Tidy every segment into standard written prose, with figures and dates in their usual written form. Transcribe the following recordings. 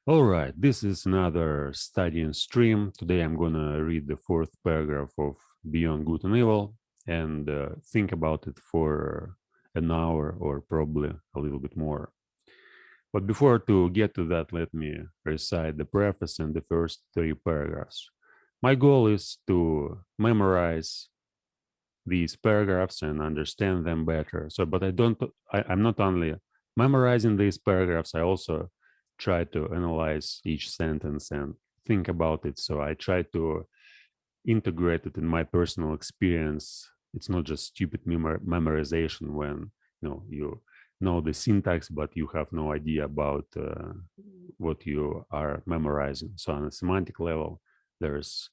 All right, this is another studying stream. Today I'm going to read the fourth paragraph of Beyond Good and Evil and think about it for an hour or probably a little bit more. But before to get to that, let me recite the preface and the first three paragraphs. My goal is to memorize these paragraphs and understand them better. So, but I'm not only memorizing these paragraphs, I also try to analyze each sentence and think about it. So I try to integrate it in my personal experience. It's not just stupid memorization when you know the syntax, but you have no idea about what you are memorizing. So on a semantic level, there's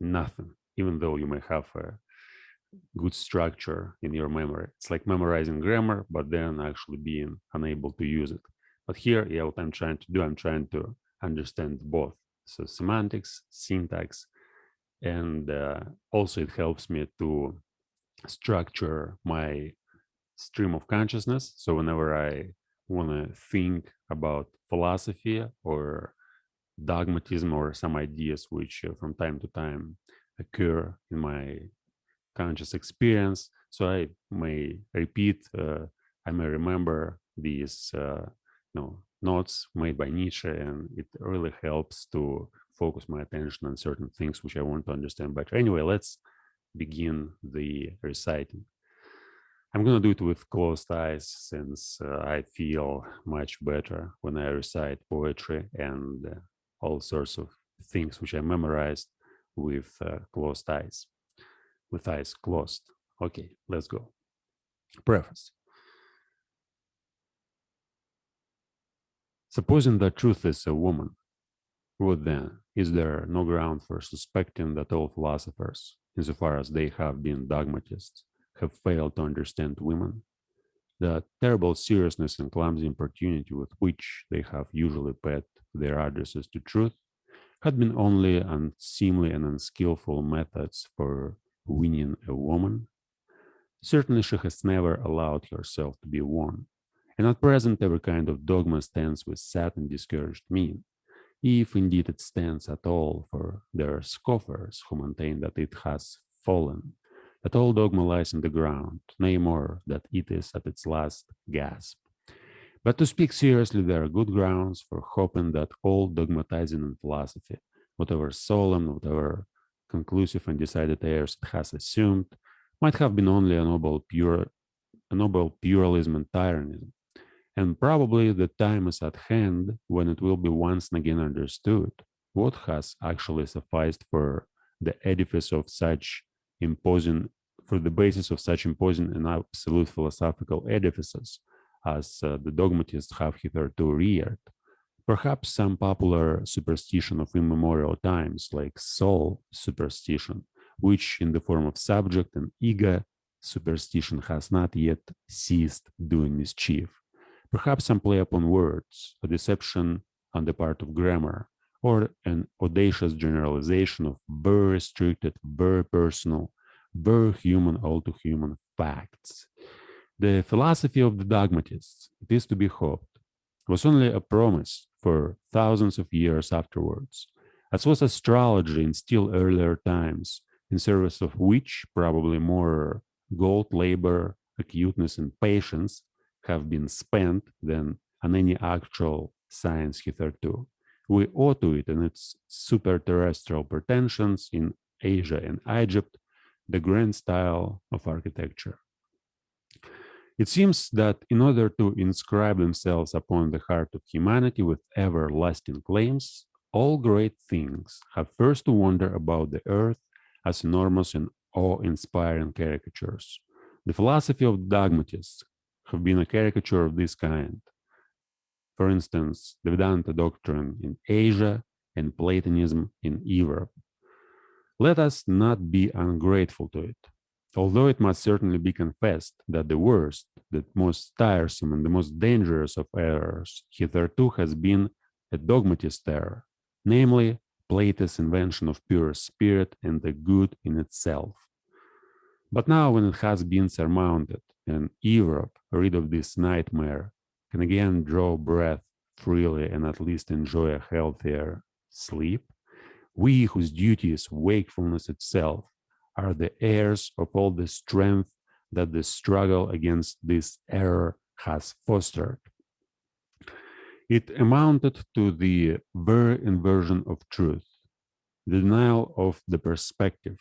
nothing, even though you may have a good structure in your memory. It's like memorizing grammar, but then actually being unable to use it. But here, yeah, what I'm trying to do, I'm trying to understand both. So semantics, syntax, and also it helps me to structure my stream of consciousness. So whenever I want to think about philosophy or dogmatism or some ideas which from time to time occur in my conscious experience. So I may repeat, I may remember these notes made by Nietzsche, and it really helps to focus my attention on certain things which I want to understand better. Anyway, let's begin the reciting. I'm going to do it with closed eyes since I feel much better when I recite poetry and all sorts of things which I memorized with closed eyes, with eyes closed. Okay, let's go. Preface. Supposing that truth is a woman, what then? Is there no ground for suspecting that all philosophers, insofar as they have been dogmatists, have failed to understand women? The terrible seriousness and clumsy importunity with which they have usually put their addresses to truth had been only unseemly and unskillful methods for winning a woman. Certainly, she has never allowed herself to be won, and at present every kind of dogma stands with sad and discouraged mien, if indeed it stands at all, for there are scoffers who maintain that it has fallen, that all dogma lies in the ground, nay more, that it is at its last gasp. But to speak seriously, there are good grounds for hoping that all dogmatizing in philosophy, whatever solemn, whatever conclusive and decided airs it has assumed, might have been only a noble pluralism and tyrannism. And probably the time is at hand when it will be once again understood what has actually sufficed for the edifice of such imposing, for the basis of such imposing and absolute philosophical edifices as the dogmatists have hitherto reared. Perhaps some popular superstition of immemorial times, like soul superstition, which in the form of subject and ego superstition has not yet ceased doing mischief. Perhaps some play upon words, a deception on the part of grammar, or an audacious generalization of very restricted, very personal, very human, all too human facts. The philosophy of the dogmatists, it is to be hoped, was only a promise for thousands of years afterwards, as was astrology in still earlier times, in service of which probably more gold, labor, acuteness, and patience have been spent than on any actual science hitherto. We owe to it and its superterrestrial pretensions in Asia and Egypt the grand style of architecture. It seems that in order to inscribe themselves upon the heart of humanity with everlasting claims, all great things have first to wander about the earth as enormous and awe-inspiring caricatures. The philosophy of dogmatists have been a caricature of this kind. For instance, the Vedanta doctrine in Asia and Platonism in Europe. Let us not be ungrateful to it, although it must certainly be confessed that the worst, the most tiresome, and the most dangerous of errors hitherto has been a dogmatist error, namely Plato's invention of pure spirit and the good in itself. But now, when it has been surmounted and Europe, rid of this nightmare, can again draw breath freely and at least enjoy a healthier sleep? We whose duty is wakefulness itself are the heirs of all the strength that the struggle against this error has fostered. It amounted to the very inversion of truth, the denial of the perspective,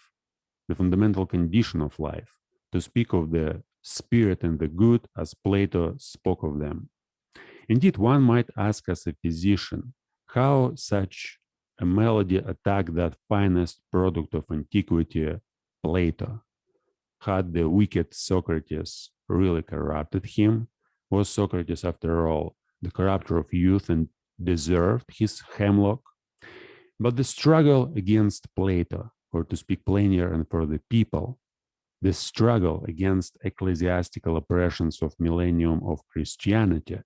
the fundamental condition of life, to speak of the spirit and the good as Plato spoke of them. Indeed, one might ask as a physician how such a melody attacked that finest product of antiquity, Plato. Had the wicked Socrates really corrupted him? Was Socrates, after all, the corrupter of youth and deserved his hemlock? But the struggle against Plato, or to speak plainer and for the people, the struggle against ecclesiastical oppressions of millennium of Christianity,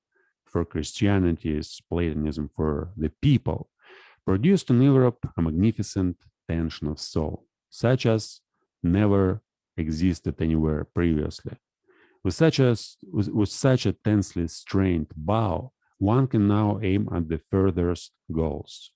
for Christianity is Platonism for the people, produced in Europe a magnificent tension of soul, such as never existed anywhere previously. With such a tensely strained bow, one can now aim at the furthest goals.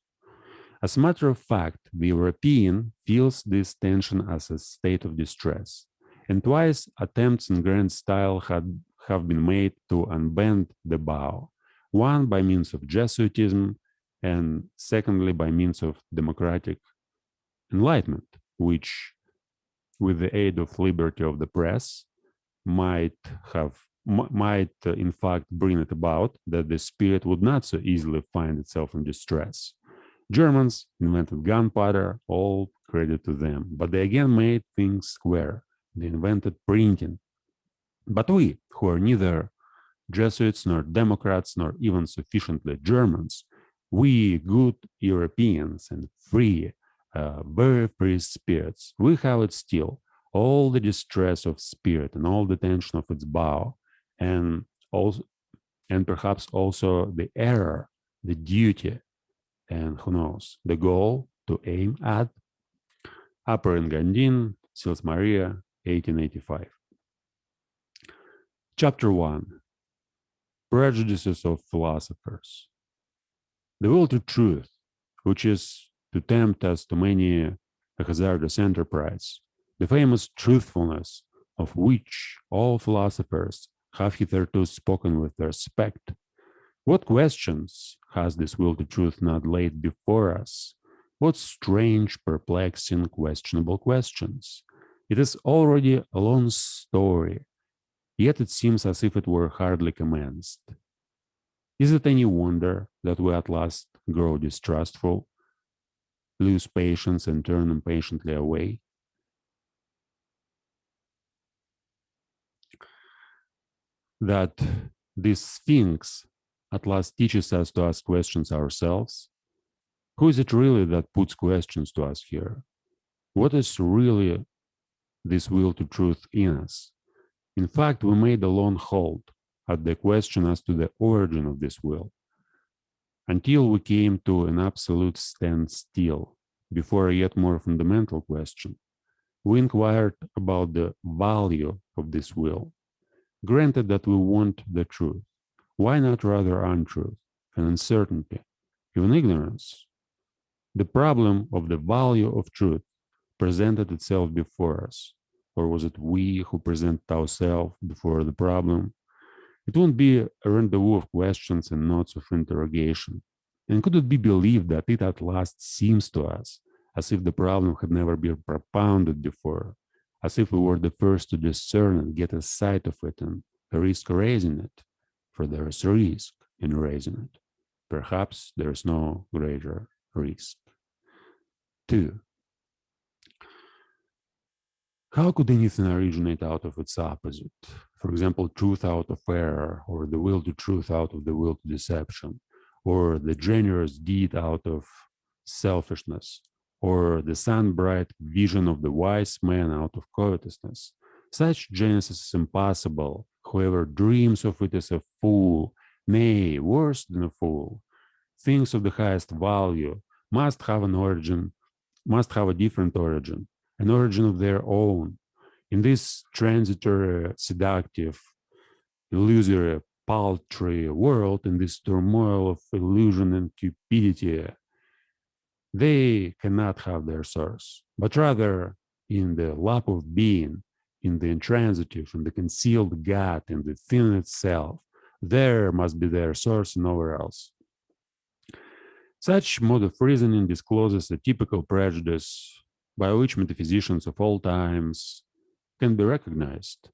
As a matter of fact, the European feels this tension as a state of distress, and twice attempts in grand style have been made to unbend the bow, one by means of Jesuitism, and secondly by means of democratic enlightenment, which, with the aid of liberty of the press, might in fact bring it about that the spirit would not so easily find itself in distress. Germans invented gunpowder, all credit to them, but they again made things square. They invented printing. But we, who are neither Jesuits nor Democrats nor even sufficiently Germans, we good Europeans and free, very free spirits, we have it still, all the distress of spirit and all the tension of its bow, and also, and perhaps also the error, the duty, and who knows, the goal to aim at. Upper Engadine, Sils Maria, 1885. Chapter 1. Prejudices of Philosophers. The will to truth, which is to tempt us to many a hazardous enterprise, the famous truthfulness of which all philosophers have hitherto spoken with respect. What questions has this will to truth not laid before us? What strange, perplexing, questionable questions? It is already a long story, yet it seems as if it were hardly commenced. Is it any wonder that we at last grow distrustful, lose patience, and turn impatiently away? That this Sphinx at last teaches us to ask questions ourselves? Who is it really that puts questions to us here? What is really this will to truth in us? In fact, we made a long halt at the question as to the origin of this will, until we came to an absolute standstill before a yet more fundamental question. We inquired about the value of this will. Granted that we want the truth, why not rather untruth and uncertainty, even ignorance? The problem of the value of truth presented itself before us, or was it we who presented ourselves before the problem? It won't be a rendezvous of questions and notes of interrogation. And could it be believed that it at last seems to us as if the problem had never been propounded before, as if we were the first to discern and get a sight of it and risk raising it? For there is risk in raising it. Perhaps there is no greater risk. 2. How could anything originate out of its opposite? For example, truth out of error, or the will to truth out of the will to deception, or the generous deed out of selfishness, or the sun-bright vision of the wise man out of covetousness. Such genesis is impossible. Whoever dreams of it is a fool, nay, worse than a fool. Things of the highest value must have an origin, must have a different origin, an origin of their own. In this transitory, seductive, illusory paltry world, in this turmoil of illusion and cupidity, they cannot have their source, but rather in the lap of being, in the intransitive, in the concealed God, in the thing itself. There must be their source and nowhere else. Such mode of reasoning discloses a typical prejudice by which metaphysicians of all times can be recognized.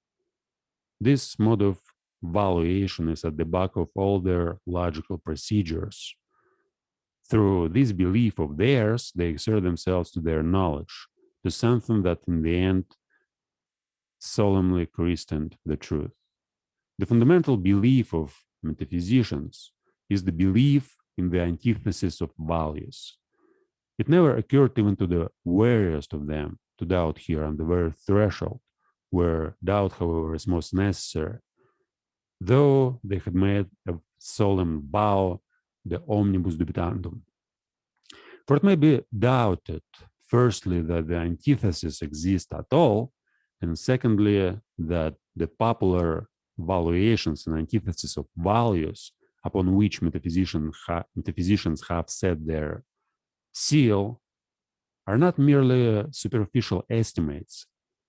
This mode of valuation is at the back of all their logical procedures. Through this belief of theirs, they exert themselves to their knowledge, to something that in the end solemnly christened the truth. The fundamental belief of metaphysicians is the belief in the antithesis of values. It never occurred even to the wariest of them to doubt here on the very threshold, where doubt, however, is most necessary, though they had made a solemn vow, the omnibus dubitandum. For it may be doubted, firstly, that the antithesis exists at all, and secondly, that the popular valuations and antithesis of values upon which metaphysicians have set their seal are not merely superficial estimates,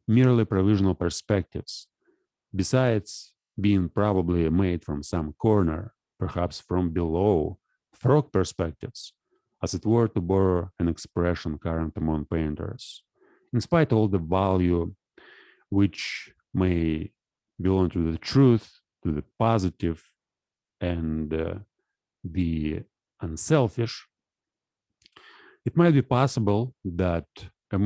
merely provisional perspectives, besides being probably made from some corner, perhaps from below, frog perspectives, as it were, to borrow an expression current among painters. In spite of all the value which may belong to the truth, to the positive, and the unselfish, it might be possible that a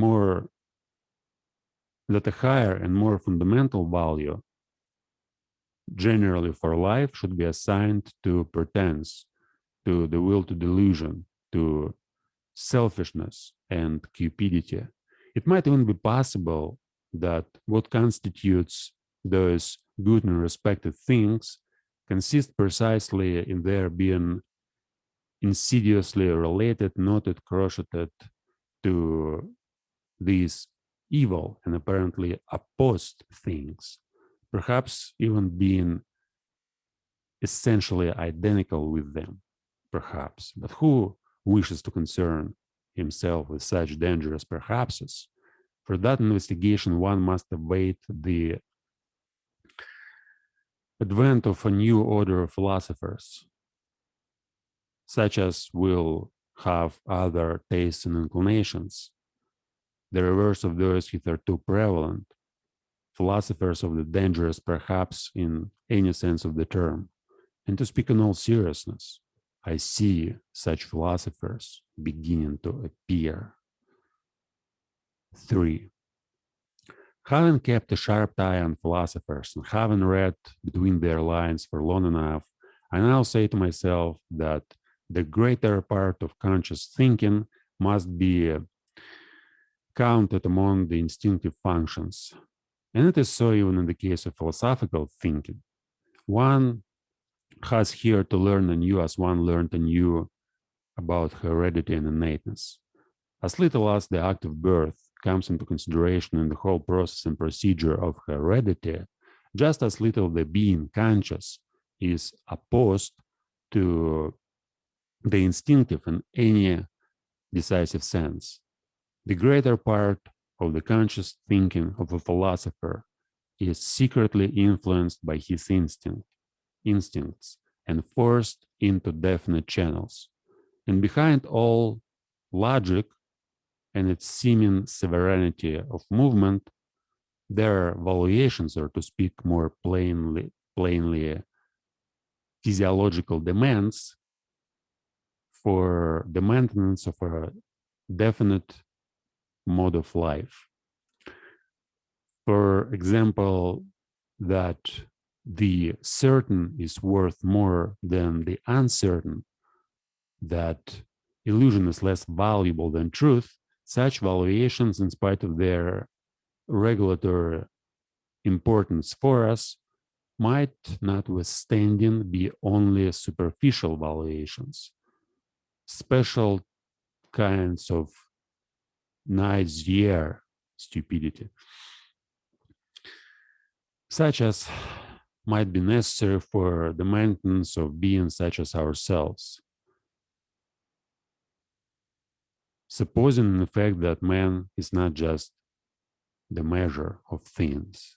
higher and more fundamental value generally for life should be assigned to pretense, to the will to delusion, to selfishness and cupidity. It might even be possible that what constitutes those good and respected things consists precisely in their being insidiously related, knotted, crocheted to these evil and apparently opposed things, perhaps even being essentially identical with them, perhaps. But who wishes to concern himself with such dangerous perhapses? For that investigation, one must await the advent of a new order of philosophers, such as will have other tastes and inclinations, the reverse of those hitherto prevalent, philosophers of the dangerous, perhaps in any sense of the term. And to speak in all seriousness, I see such philosophers beginning to appear. 3. Having kept a sharp eye on philosophers and having read between their lines for long enough, I now say to myself that the greater part of conscious thinking must be counted among the instinctive functions. And it is so even in the case of philosophical thinking. One has here to learn anew as one learned anew about heredity and innateness. As little as the act of birth comes into consideration in the whole process and procedure of heredity, just as little the being conscious is opposed to the instinctive in any decisive sense. The greater part of the conscious thinking of a philosopher is secretly influenced by his instincts and forced into definite channels. And behind all logic and its seeming sovereignty of movement, there are valuations, or to speak more plainly, physiological demands for the maintenance of a definite mode of life. For example, that the certain is worth more than the uncertain, that illusion is less valuable than truth, such valuations, in spite of their regulatory importance for us, might, notwithstanding, be only superficial valuations, special kinds of Nietzsche stupidity, such as might be necessary for the maintenance of beings such as ourselves. Supposing in effect that man is not just the measure of things.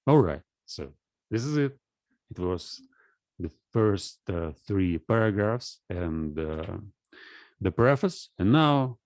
All right, so this is it. It was the first three paragraphs and the preface, and now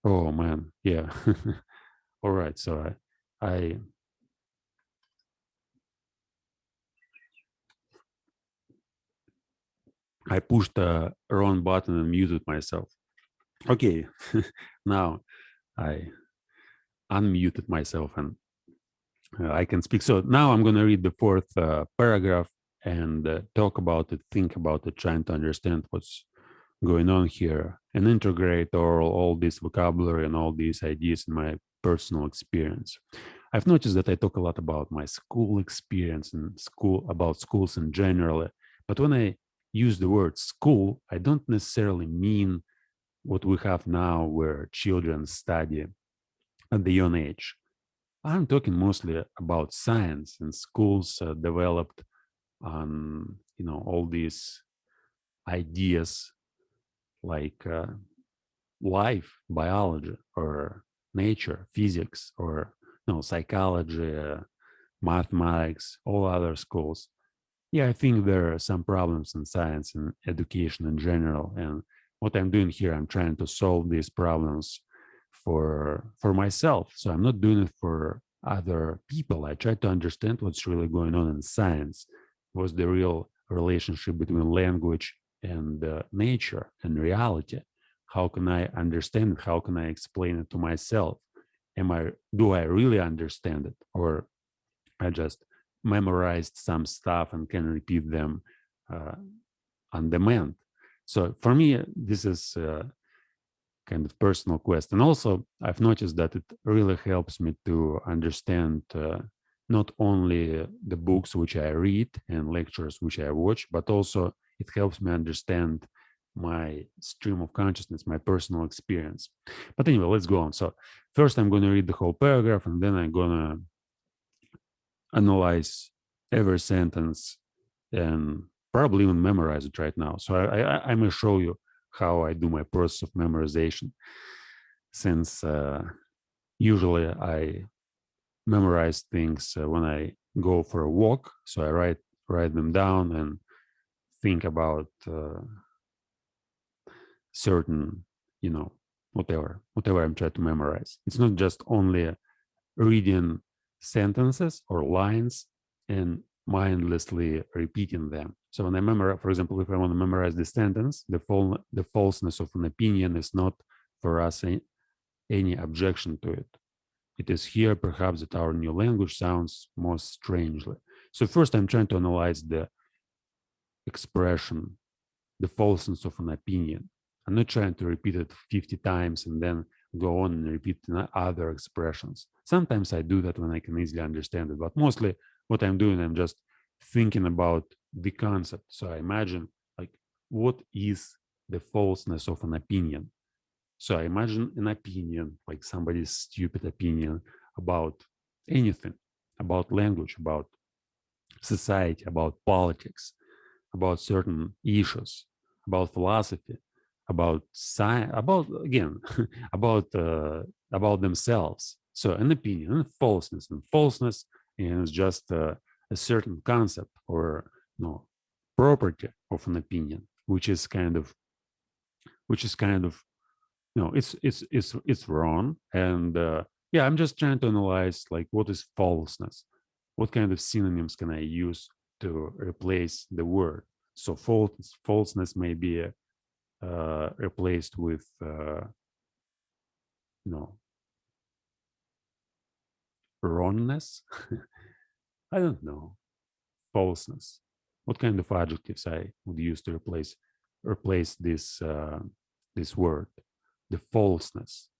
oh man, yeah. All right, so I I pushed the wrong button and muted myself. Okay, now I unmuted myself and I can speak. So now I'm going to read the fourth paragraph and talk about it, think about it, trying to understand what's going on here and integrate all this vocabulary and all these ideas in my personal experience. I've noticed that I talk a lot about my school experience and about schools in general, but when I use the word school, I don't necessarily mean what we have now where children study at the young age. I'm talking mostly about science and schools developed on, all these ideas like life, biology, or nature, physics, or psychology, mathematics, all other schools. Yeah, I think there are some problems in science and education in general. And what I'm doing here, I'm trying to solve these problems for myself. So I'm not doing it for other people. I try to understand what's really going on in science. What's the real relationship between language and nature and reality? How can I understand it? How can I explain it to myself? Do I really understand it, or I just memorized some stuff and can repeat them uh, on demand? So for me, this is kind of personal quest. And also, I've noticed that it really helps me to understand not only the books which I read and lectures which I watch, but also it helps me understand my stream of consciousness, my personal experience. But anyway, let's go on. So first, I'm going to read the whole paragraph, and then I'm going to analyze every sentence and probably even memorize it right now. So I may show you how I do my process of memorization, since usually I memorize things when I go for a walk. So I write them down and think about certain, whatever I'm trying to memorize. It's not just only reading sentences or lines and mindlessly repeating them. So when I memorize, for example, if I want to memorize the sentence, the falseness of an opinion is not for us any objection to it. It is here perhaps that our new language sounds most strangely. So first I'm trying to analyze the expression, the falseness of an opinion. I'm not trying to repeat it 50 times and then go on and repeat other expressions. Sometimes I do that when I can easily understand it, but mostly what I'm doing, I'm just thinking about the concept. So I imagine, like, what is the falseness of an opinion? So I imagine an opinion, like somebody's stupid opinion about anything, about language, about society, about politics, about certain issues, about philosophy, about science, about again, about themselves. So an opinion, and falseness is just a certain concept or property of an opinion, which is kind of it's wrong. And yeah, I'm just trying to analyze like what is falseness, what kind of synonyms can I use to replace the word? So falseness may be replaced with wrongness. I don't know. Falseness. What kind of adjectives I would use to replace this word? The falseness.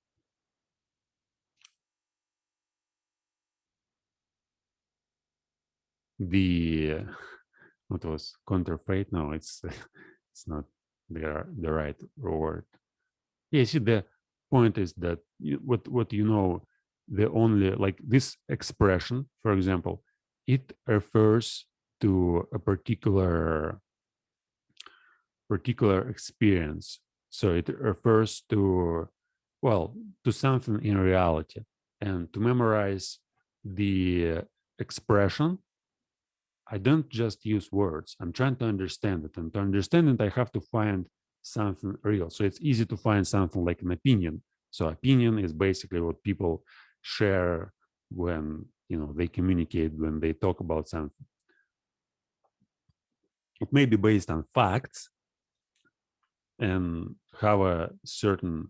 The what was counterfeit? No, it's it's not the right word. Yeah, see, the point is that what you know, the only like this expression, for example, it refers to a particular experience. So it refers to, well, to something in reality. And to memorize the expression, I don't just use words. I'm trying to understand it. And to understand it, I have to find something real. So it's easy to find something like an opinion. So opinion is basically what people share when they communicate, when they talk about something. It may be based on facts and have a certain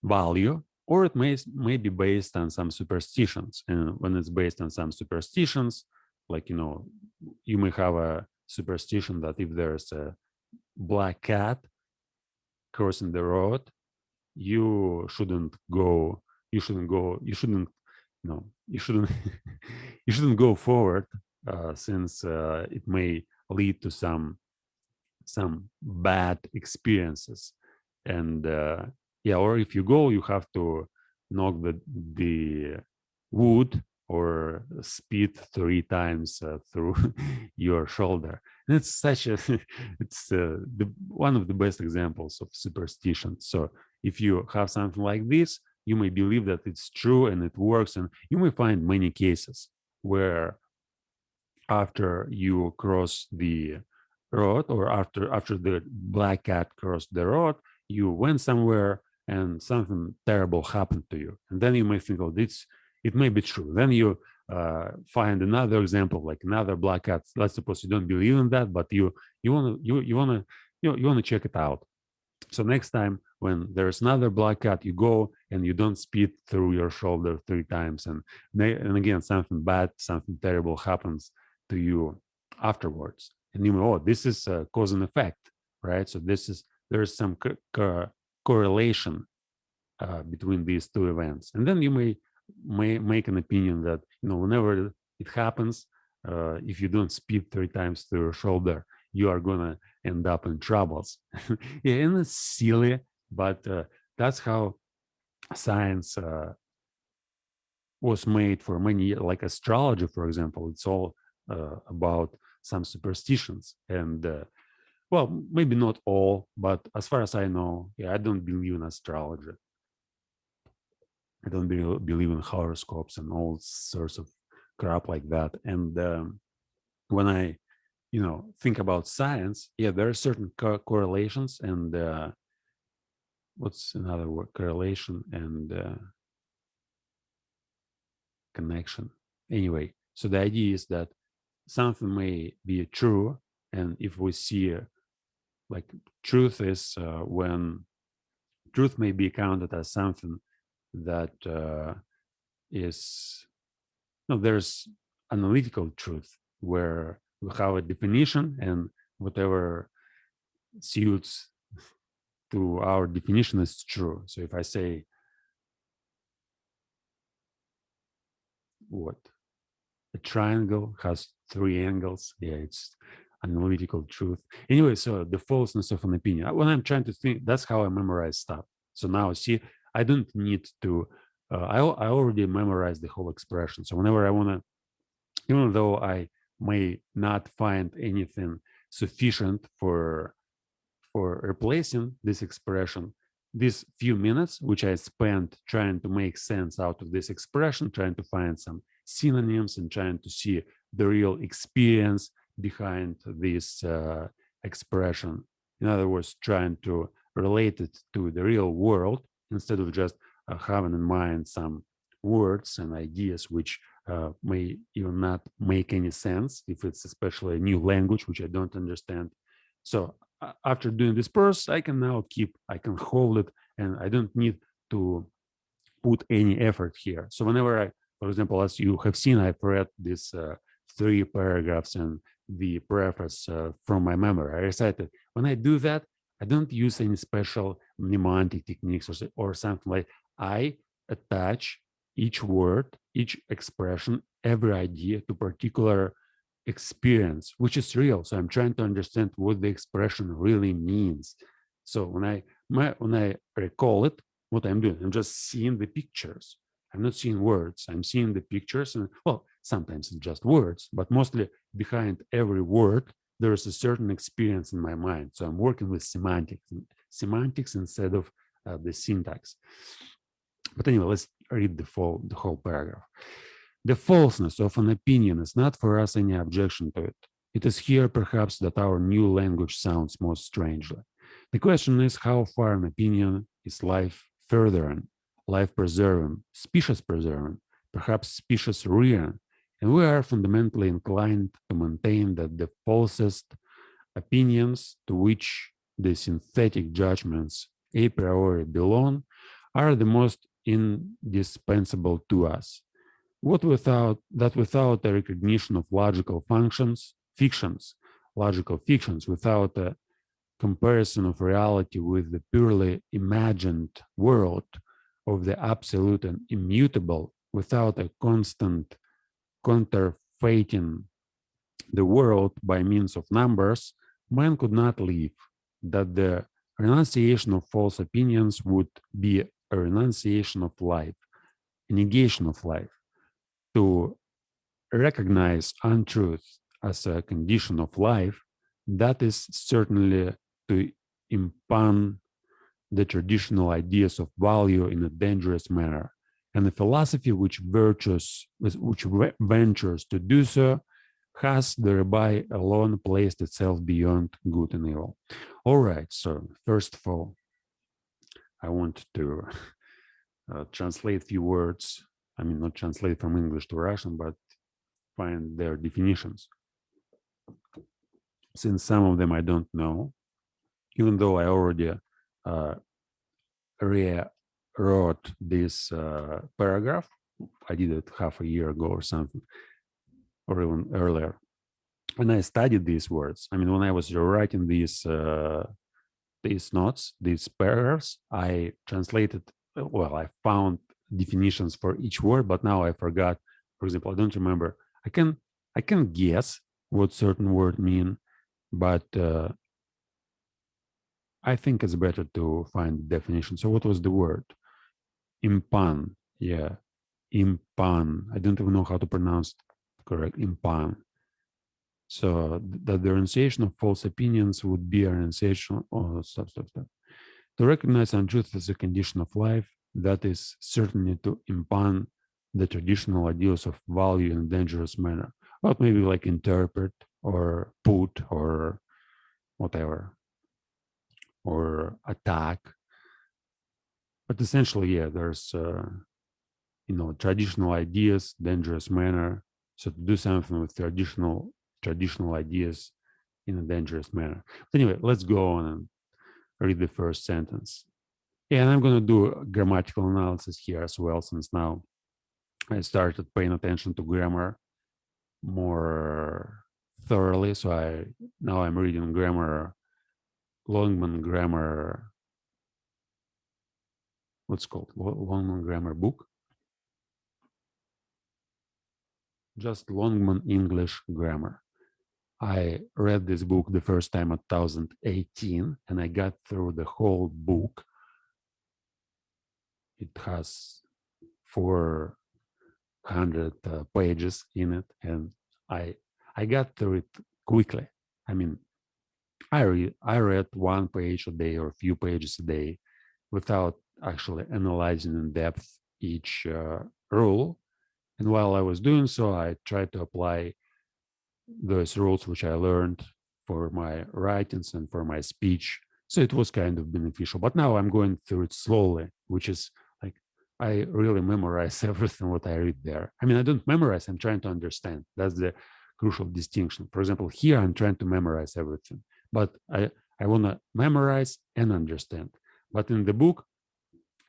value, or it may be based on some superstitions. And when it's based on some superstitions, like you may have a superstition that if there's a black cat crossing the road, you shouldn't go. You shouldn't you shouldn't go forward, since it may lead to some bad experiences. And yeah, or if you go, you have to knock the wood or speed 3 times through your shoulder. And it's such a it's one of the best examples of superstition. So if you have something like this, you may believe that it's true and it works, and you may find many cases where after you cross the road, or after the black cat crossed the road, you went somewhere and something terrible happened to you, and then you may think, oh, this it may be true. Then you find another example, like another black cat. Let's suppose you don't believe in that, but you want to check it out. So next time when there's another black cat, you go and you don't speed through your shoulder 3 times, and again something bad, something terrible happens to you afterwards, and you know, oh, this is a cause and effect, right? So there's some correlation between these two events, and then you may make an opinion that whenever it happens, if you don't speed 3 times through your shoulder, you are gonna end up in troubles. Yeah, and it's silly, but that's how science was made for many years. Like astrology, for example, it's all about some superstitions. And well, maybe not all, but as far as I know, yeah, I don't believe in astrology. I don't believe in horoscopes and all sorts of crap like that. And when I think about science, yeah, there are certain correlations, and what's another word? Correlation and connection. Anyway, so the idea is that something may be true, and if we see like truth is when truth may be counted as something that is there's analytical truth where we have a definition, and whatever suits to our definition is true. So if I say what a triangle has 3 angles, yeah, it's analytical truth. Anyway, so the falseness of an opinion. When I'm trying to think, that's how I memorize stuff. So now, see, I don't need to. I already memorized the whole expression. So whenever I want to, even though I may not find anything sufficient for replacing this expression, these few minutes which I spent trying to make sense out of this expression, trying to find some synonyms and trying to see the real experience behind this expression. In other words, trying to relate it to the real world instead of just having in mind some words and ideas which may even not make any sense if it's especially a new language which I don't understand. So after doing this course, I can now I can hold it, and I don't need to put any effort here. So whenever for example, as you have seen, I've read these 3 paragraphs and the preface from my memory. I recited. When I do that, I don't use any special mnemonic techniques or something like. I attach each word, each expression, every idea to particular experience, which is real. So I'm trying to understand what the expression really means. So when I recall it, what I'm doing, I'm just seeing the pictures. I'm not seeing words. I'm seeing the pictures, and well, sometimes it's just words, but mostly behind every word there is a certain experience in my mind. So I'm working with semantics instead of the syntax. But anyway, let's read the whole paragraph. The falseness of an opinion is not for us any objection to it. It is here, perhaps, that our new language sounds most strangely. The question is how far an opinion is life furthering, life preserving, species preserving, perhaps species rearing, and we are fundamentally inclined to maintain that the falsest opinions to which the synthetic judgments a priori belong are the most indispensable to us. Without a recognition of logical fictions, without a comparison of reality with the purely imagined world of the absolute and immutable, without a constant counterfeiting the world by means of numbers, man could not live. That the renunciation of false opinions would be a renunciation of life, a negation of life. To recognize untruth as a condition of life, that is certainly to impugn the traditional ideas of value in a dangerous manner. And the philosophy which ventures to do so has thereby alone placed itself beyond good and evil. All right, so first of all, I want to translate a few words. I mean, not translate from English to Russian, but find their definitions. Since some of them I don't know, even though I already rewrote this paragraph, I did it half a year ago or something, or even earlier. And I studied these words. I mean, when I was writing these notes, these paragraphs, I translated. Well, I found definitions for each word, but now I forgot. For example, I don't remember. I can guess what certain word mean, but I think it's better to find the definition. So, what was the word? Impan. Yeah, impan. I don't even know how to pronounce it correct. Impan. So the renunciation of false opinions would be a renunciation. Oh, stop. To recognize untruth as a condition of life, that is certainly to impugn the traditional ideals of value in a dangerous manner. But maybe like interpret or put or whatever, or attack. But essentially, yeah, there's traditional ideas, dangerous manner. So to do something with traditional ideas in a dangerous manner. But anyway, let's go on and read the first sentence. Yeah, and I'm going to do a grammatical analysis here as well, since now I started paying attention to grammar more thoroughly. So now I'm reading Longman grammar. What's called Longman grammar book? Just Longman English grammar. I read this book the first time in 2018, and I got through the whole book. It has 400 pages in it, and I got through it quickly. I mean, I read 1 page a day or a few pages a day without actually analyzing in depth each rule. And while I was doing so, I tried to apply those rules which I learned for my writings and for my speech. So it was kind of beneficial. But now I'm going through it slowly, which is like I really memorize everything what I read there. I mean, I don't memorize, I'm trying to understand. That's the crucial distinction. For example, here I'm trying to memorize everything, but I want to memorize and understand. But in the book,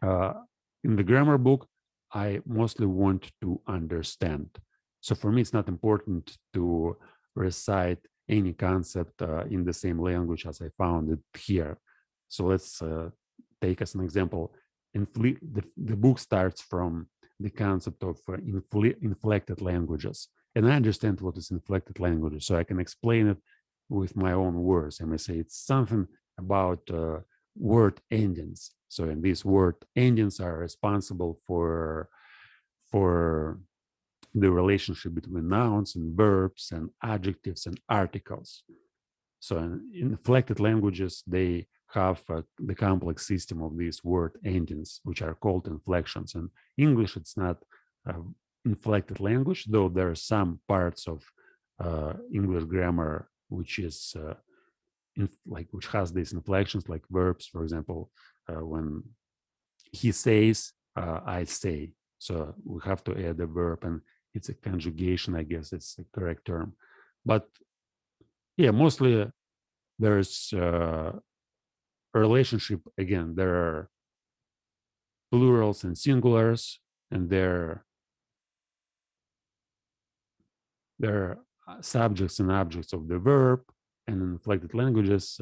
uh, in the grammar book, I mostly want to understand. So for me, it's not important to recite any concept in the same language as I found it here. So let's take as an example. The book starts from the concept of inflected languages. And I understand what is inflected languages, so I can explain it with my own words. I may say it's something about word endings. So, and these word endings are responsible for the relationship between nouns and verbs and adjectives and articles. So, in inflected languages, they have the complex system of these word endings, which are called inflections. And English, it's not inflected language, though there are some parts of English grammar which is which has these inflections, like verbs, for example, when he says, I say. So we have to add a verb, and it's a conjugation, I guess it's the correct term. But yeah, mostly there's a relationship. Again, there are plurals and singulars, and there are subjects and objects of the verb. And in inflected languages,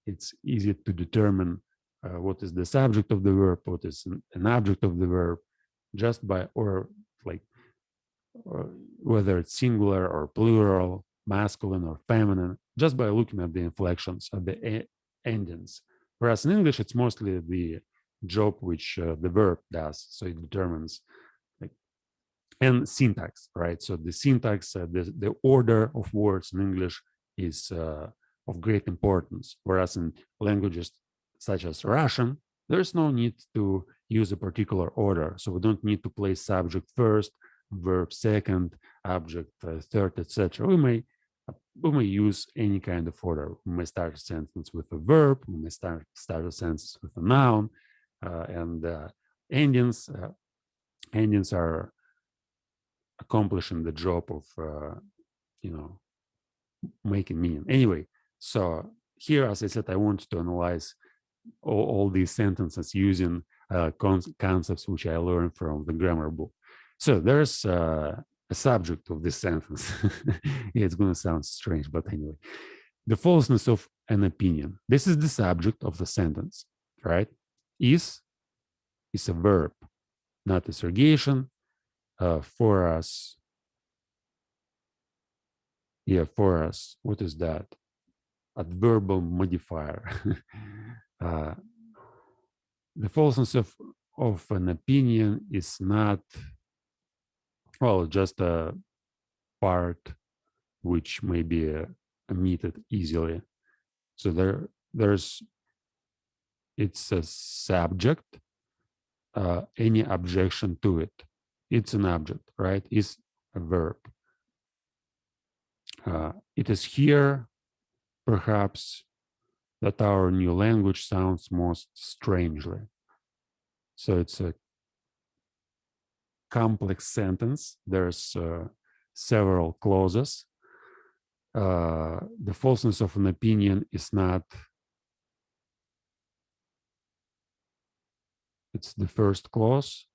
it's easy to determine what is the subject of the verb, what is an object of the verb, just by, or like, or whether it's singular or plural, masculine or feminine, just by looking at the inflections of the endings. Whereas in English, it's mostly the job which the verb does. So it determines, like, and syntax, right? So the syntax, the order of words in English is of great importance. Whereas in languages such as Russian, there's no need to use a particular order. So we don't need to place subject first, verb second, object third, etc. We may use any kind of order. We may start a sentence with a verb. We may start a sentence with a noun, and endings. Endings are accomplishing the job of making meaning. Anyway, so here, as I said, I want to analyze all these sentences using concepts which I learned from the grammar book. So there's a subject of this sentence. Yeah, it's going to sound strange, but anyway, the falseness of an opinion. This is the subject of the sentence, right? Is a verb, not a surrogation. For us, for us, what is that? Adverbial modifier. uh, the falseness of an opinion is not, well, just a part which may be omitted easily. So there's, it's a subject, any objection to it. It's an object, right? Is a verb. It is here, perhaps, that our new language sounds most strangely. So it's a complex sentence. There's several clauses. The falseness of an opinion is not, it's the first clause.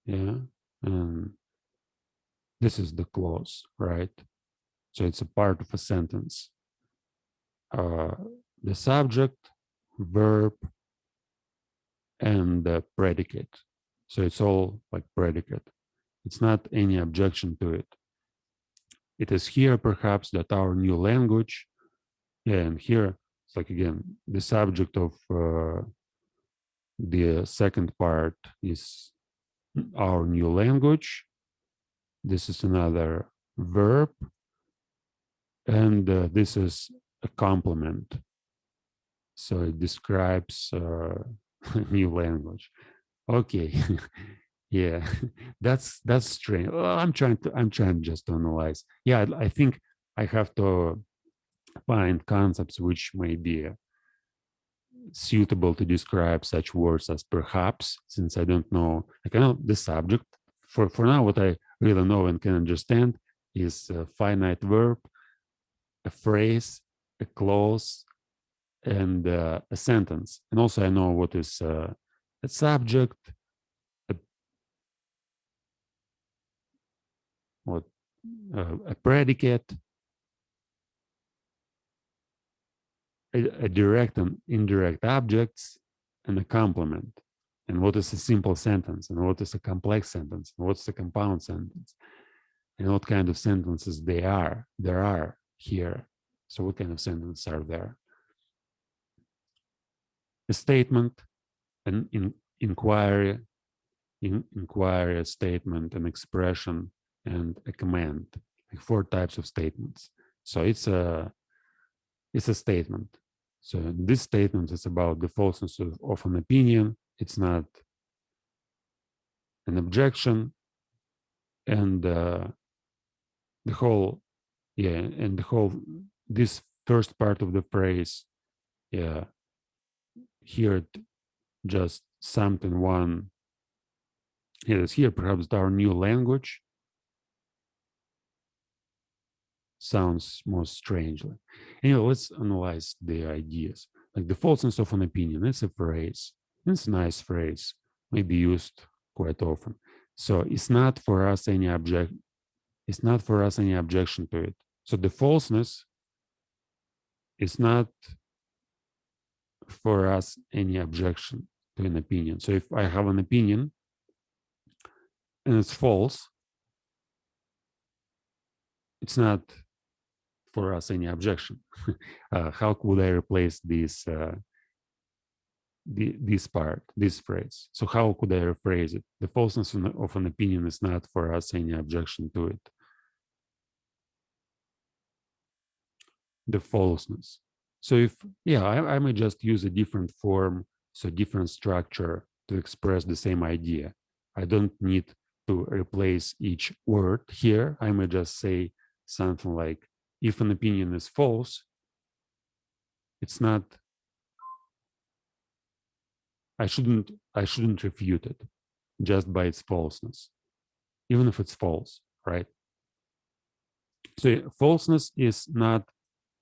Yeah. And this is the clause, right? So it's a part of a sentence. The subject, verb, and the predicate. So it's all like predicate. It's not any objection to it. It is here, perhaps, that our new language, and here it's like, again, the subject of the second part is our new language. This is another verb, and this is a complement. So it describes new language. Okay. Yeah, that's strange. Well, I'm trying just to analyze. Yeah, I think I have to find concepts which may be suitable to describe such words as perhaps, since I don't know, I know the subject. For now, what I really know and can understand is a finite verb, a phrase, a clause, and a sentence. And also I know what is a subject, a, what, a predicate, a direct and indirect objects, and a complement. And what is a simple sentence, and what is a complex sentence, and what's a compound sentence, and what kind of sentences there are here. So what kind of sentences are there? A statement, an inquiry, inquiry, a statement, an expression, and a command. Like 4 types of statements. So it's a statement. So this statement is about the falseness of an opinion. It's not an objection, and the whole, and the whole, this first part of the phrase, here just something one. Yes, here perhaps our new language sounds most strangely. Anyway, let's analyze the ideas. Like the falseness of an opinion, it's a phrase. It's a nice phrase, maybe used quite often. So it's not for us any it's not for us any objection to it. So the falseness is not for us any objection to an opinion. So if I have an opinion and it's false, it's not for us any objection. How could I replace this this part, this phrase? So how could I rephrase it? The falseness of an opinion is not for us any objection to it. The falseness. So if, I may just use a different form, so different structure to express the same idea. I don't need to replace each word here. I may just say something like, if an opinion is false, it's not, I shouldn't refute it just by its falseness, even if it's false, right? So falseness is not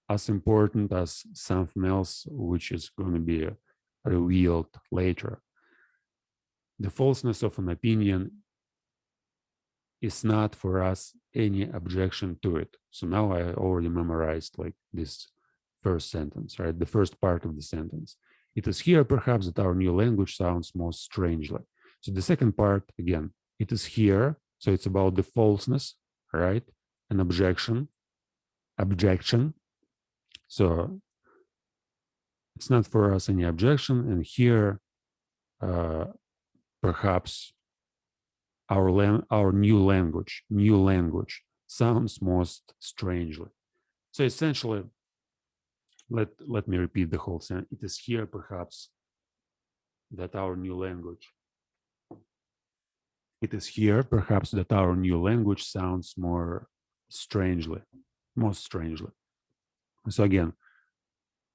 as important as something else, which is going to be revealed later. The falseness of an opinion is not for us any objection to it. So now I already memorized like this first sentence, right? The first part of the sentence. It is here perhaps that our new language sounds most strangely. So the second part, again, it is here. So it's about the falseness, right? An objection. So it's not for us any objection. And here, perhaps our new language sounds most strangely. So essentially, let me repeat the whole sentence. It is here perhaps that our new language. It is here perhaps that our new language sounds most strangely. So again,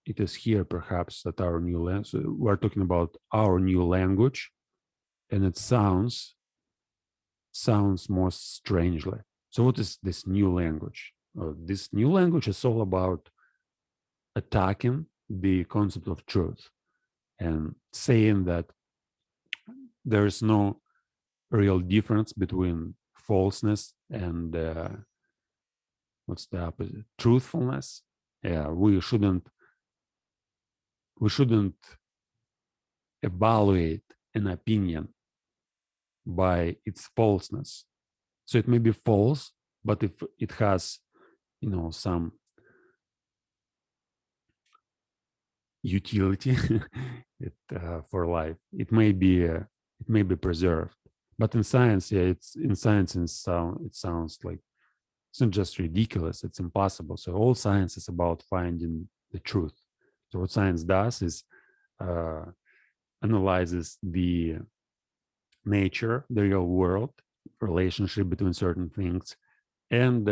it is here perhaps that our new language. So we're talking about our new language, and it sounds most strangely. So what is this new language? This new language is all about attacking the concept of truth and saying that there is no real difference between falseness and what's the opposite? Truthfulness. Yeah, we shouldn't evaluate an opinion by its falseness. So it may be false, but if it has, some utility for life, it may be preserved. But in science, it sounds like it's not just ridiculous; it's impossible. So all science is about finding the truth. So what science does is analyzes the nature, the real world, relationship between certain things, and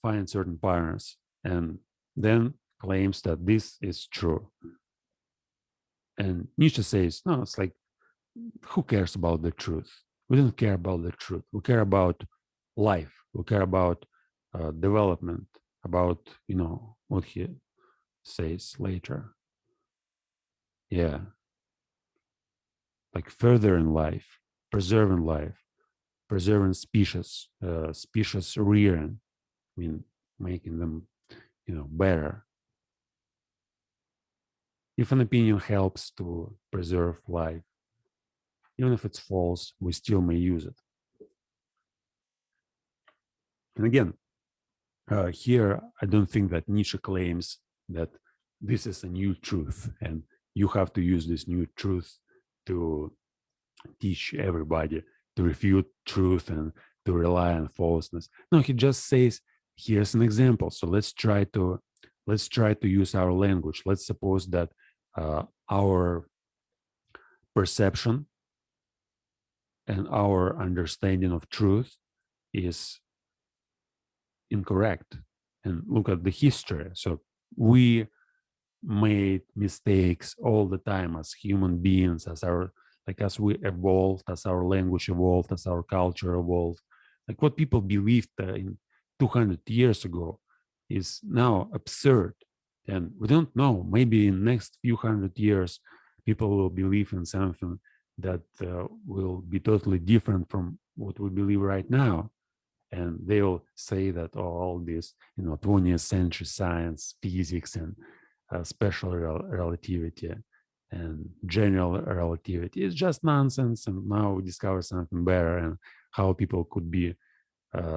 finds certain patterns, and then claims that this is true. And Nietzsche says, no, it's like, who cares about the truth? We don't care about the truth. We care about life. We care about development, about, what he says later. Yeah, like further in life, preserving species, species rearing, I mean, making them, better. If an opinion helps to preserve life, even if it's false, we still may use it. And again, here, I don't think that Nietzsche claims that this is a new truth and you have to use this new truth to teach everybody, to refute truth and to rely on falseness. No, he just says, here's an example. So let's try to use our language. Let's suppose that our perception and our understanding of truth is incorrect. And look at the history. So we made mistakes all the time as human beings, as we evolved, as our language evolved, as our culture evolved. Like what people believed in 200 years ago is now absurd. And we don't know, maybe in next few hundred years, people will believe in something that will be totally different from what we believe right now. And they'll say that all this 20th century science, physics, and special relativity and general relativity is just nonsense, and now we discover something better. And how people could be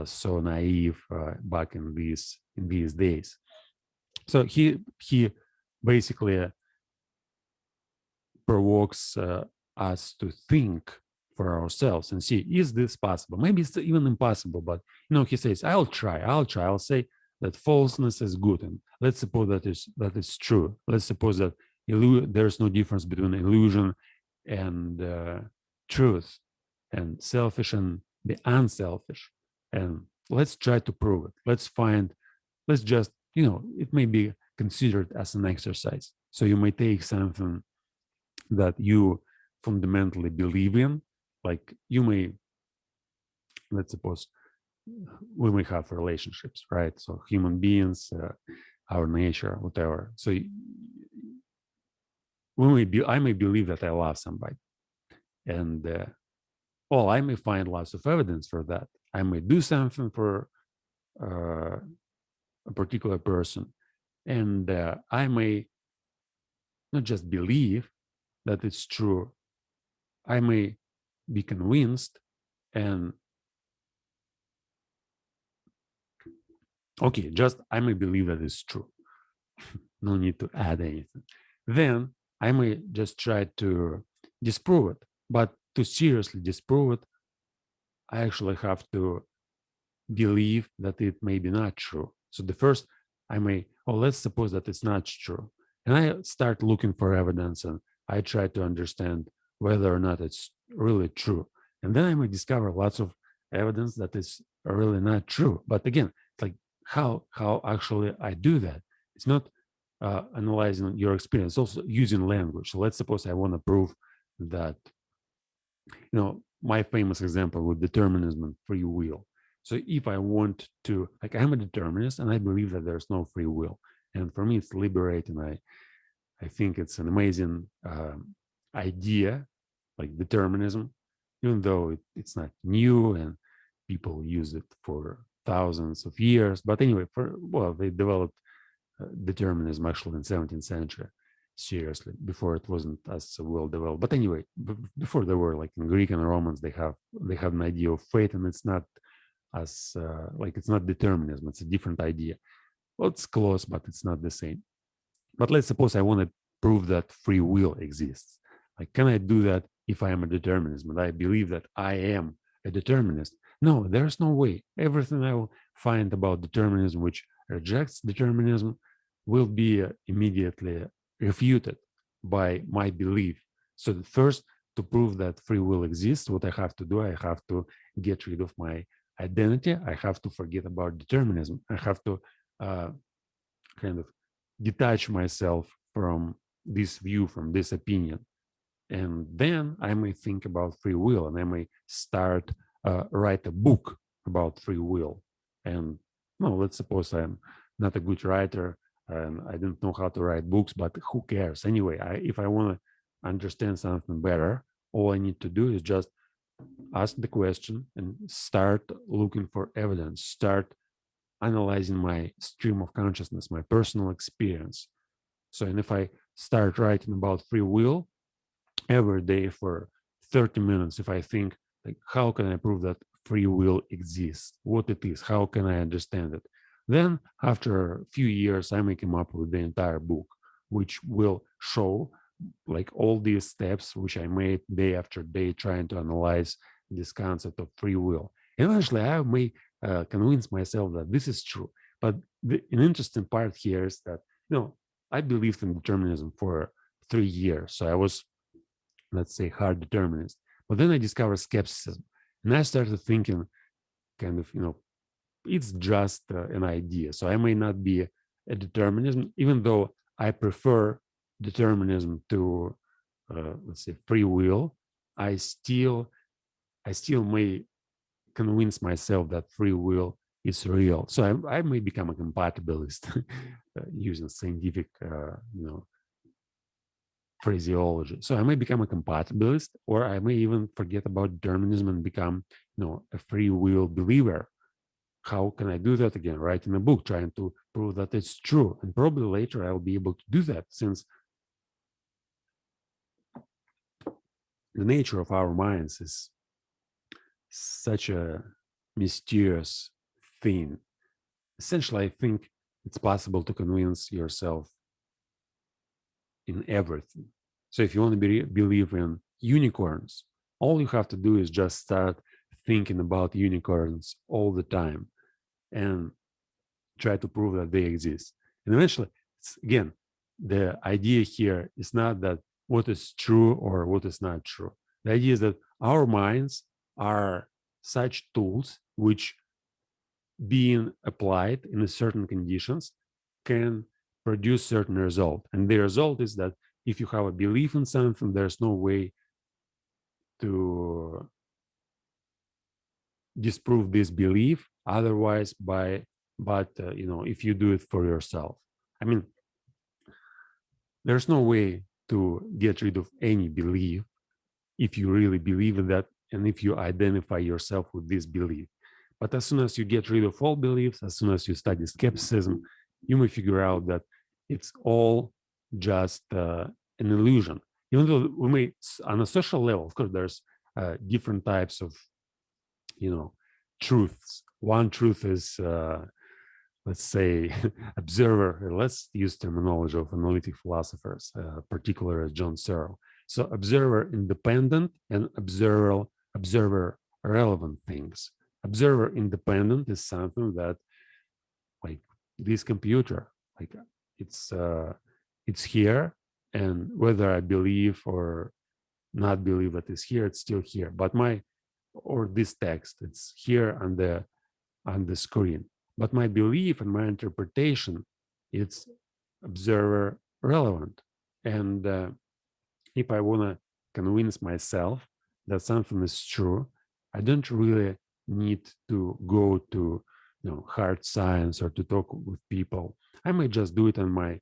so naive back in these days. So he basically provokes us to think for ourselves and see, is this possible? Maybe it's even impossible, but he says, I'll try. I'll say that falseness is good, and let's suppose that is true. Let's suppose that there's no difference between illusion and truth, and selfish and the unselfish. And let's try to prove it. Let's just, it may be considered as an exercise. So you may take something that you fundamentally believe in, like you may, let's suppose, we may have relationships, right? So human beings, our nature, whatever. So I may believe that I love somebody, and I may find lots of evidence for that. I may do something for a particular person, and I may not just believe that it's true. I may be convinced, and okay, just I may believe that it's true. No need to add anything. Then I may just try to disprove it. But to seriously disprove it, I actually have to believe that it may be not true. So the first, let's suppose that it's not true. And I start looking for evidence, and I try to understand whether or not it's really true. And then I may discover lots of evidence that is really not true. But again, it's like how actually I do that. It's not analyzing your experience, also using language. So let's suppose I want to prove that, my famous example with determinism and free will. So if I want to, like, I'm a determinist and I believe that there's no free will. And for me, it's liberating. I think it's an amazing idea, like determinism, even though it's not new and people use it for thousands of years. But anyway, they developed determinism actually in 17th century, seriously. Before it wasn't as well developed. But anyway, before they were like in Greek and Romans, they have an idea of fate, and it's not as it's not determinism. It's a different idea. Well, it's close, but it's not the same. But let's suppose I want to prove that free will exists. Like, can I do that if I am a determinist? And I believe that I am a determinist. No, there's no way. Everything I will find about determinism which rejects determinism will be immediately refuted by my belief. So first, to prove that free will exists, what I have to do, I have to get rid of my identity. I have to forget about determinism. I have to kind of detach myself from this view, from this opinion. And then I may think about free will, and I may start write a book about free will. And no, let's suppose I'm not a good writer and I don't know how to write books, but who cares? Anyway, if I want to understand something better, all I need to do is just ask the question and start looking for evidence, start analyzing my stream of consciousness, my personal experience. So, and if I start writing about free will every day for 30 minutes, if I think, like, how can I prove that free will exists, what it is, how can I understand it, then after a few years I may come up with the entire book, which will show like all these steps which I made day after day trying to analyze this concept of free will. And eventually I may convince myself that this is true. But an interesting part here is that, I believed in determinism for 3 years. So I was, let's say, hard determinist. But then I discovered skepticism. And I started thinking, kind of, it's just an idea. So I may not be a determinism, even though I prefer determinism to, let's say, free will. I still, I still may convince myself that free will is real. So I may become a compatibilist using scientific, phraseology. So I may become a compatibilist, or I may even forget about determinism and become, a free will believer. How can I do that again? Writing a book, trying to prove that it's true. And probably later I'll be able to do that, since the nature of our minds is such a mysterious thing. Essentially, I think it's possible to convince yourself in everything. So if you want to believe in unicorns, all you have to do is just start thinking about unicorns all the time and try to prove that they exist. And eventually, again, the idea here is not that what is true or what is not true. The idea is that our minds are such tools which, being applied in certain conditions, can produce certain result. And the result is that if you have a belief in something, there's no way to disprove this belief otherwise if you do it for yourself. I mean, there's no way to get rid of any belief if you really believe in that and if you identify yourself with this belief. But as soon as you get rid of all beliefs, as soon as you study skepticism, you may figure out that it's all just an illusion. Even though we may, on a social level, of course, there's different types of, truths. One truth is, let's say, observer. Let's use terminology of analytic philosophers, particularly John Searle. So observer independent and observer relevant things. Observer independent is something that, like, this computer, like, it's here, and whether I believe or not believe that it's here, it's still here. But this text, it's here on the screen. But my belief and my interpretation, it's observer relevant. And if I want to convince myself that something is true, I don't really need to go to hard science or to talk with people. I might just do it on my,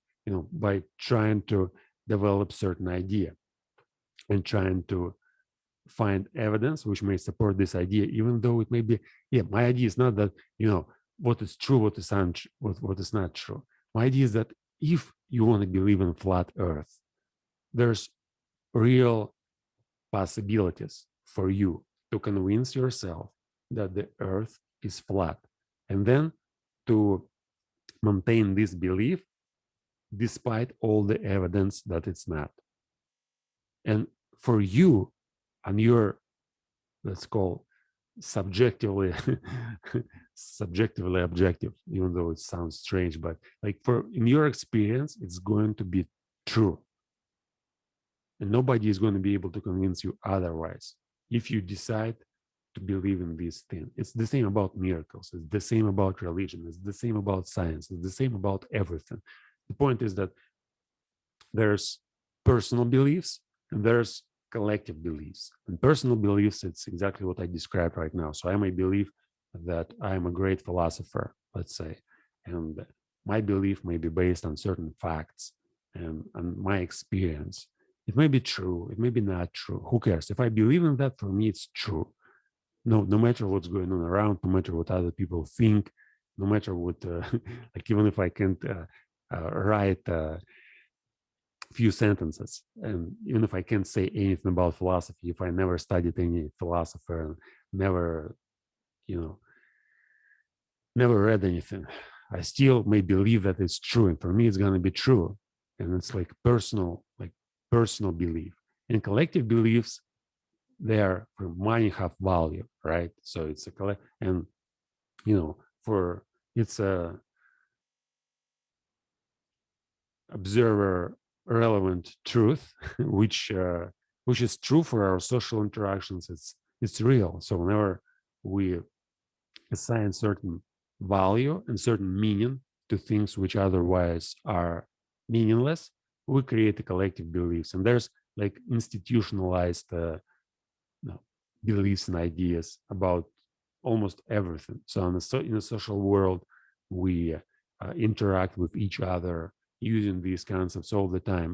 by trying to develop certain idea and trying to find evidence which may support this idea, even though it may be, my idea is not that, what is true, what is not true. My idea is that if you want to believe in flat earth, there's real possibilities for you to convince yourself that the earth is flat, and then to maintain this belief despite all the evidence that it's not. And for you, and your, let's call, subjectively subjectively objective, even though it sounds strange, but like, for in your experience, it's going to be true, and nobody is going to be able to convince you otherwise if you decide to believe in this thing. It's the same about miracles, it's the same about religion, it's the same about science, it's the same about everything. The point is that there's personal beliefs and there's collective beliefs. And personal beliefs, it's exactly what I described right now. So I may believe that I am a great philosopher, let's say, and my belief may be based on certain facts and my experience. It may be true, it may be not true. Who cares? If I believe in that, for me, it's true. No matter what's going on around, no matter what other people think, no matter what, like even if I can't write a few sentences, and even if I can't say anything about philosophy, if I never studied any philosopher and never, you know, never read anything, I still may believe that it's true, and for me, it's gonna be true, and it's like personal belief. And collective beliefs, they are for money have value, right? So it's a collect, and for it's a observer relevant truth, which is true for our social interactions. It's real. So whenever we assign certain value and certain meaning to things which otherwise are meaningless, we create a collective beliefs, and there's like institutionalized beliefs and ideas about almost everything. So in the social world, we interact with each other using these concepts all the time,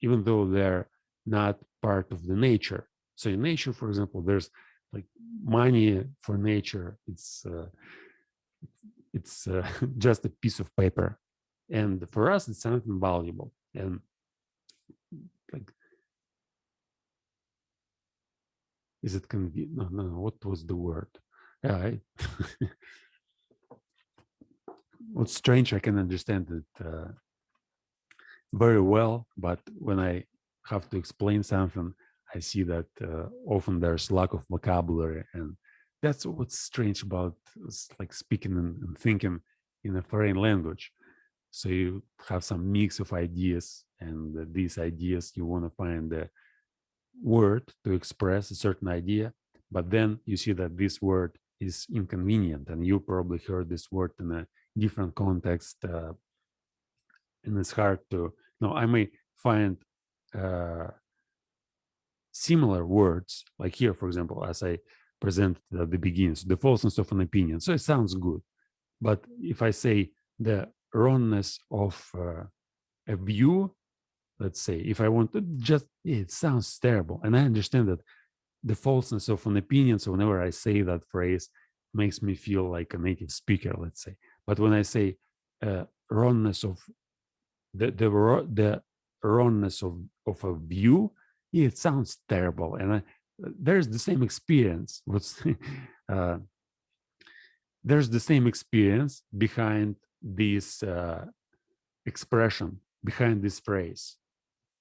even though they're not part of the nature. So in nature, for example, there's like money for nature. It's just a piece of paper, and for us, it's something valuable. And like, is it convenient? No. What was the word? Yeah, what's strange, I can understand it very well, but when I have to explain something, I see that often there's lack of vocabulary, and that's what's strange about like speaking and thinking in a foreign language. So you have some mix of ideas, and these ideas you want to find a word to express a certain idea, but then you see that this word is inconvenient, and you probably heard this word in a different context, and it's hard to. No, I may find uh, similar words, like here, for example, as I presented at the beginning, so the falseness of an opinion. So it sounds good, but if I say the wrongness of a view, let's say, if I want to just, it sounds terrible, and I understand that the falseness of an opinion. So whenever I say that phrase, makes me feel like a native speaker, let's say. But when I say wrongness of the wrongness of a view, it sounds terrible, and there's the same experience. Uh, there's the same experience behind this expression, behind this phrase.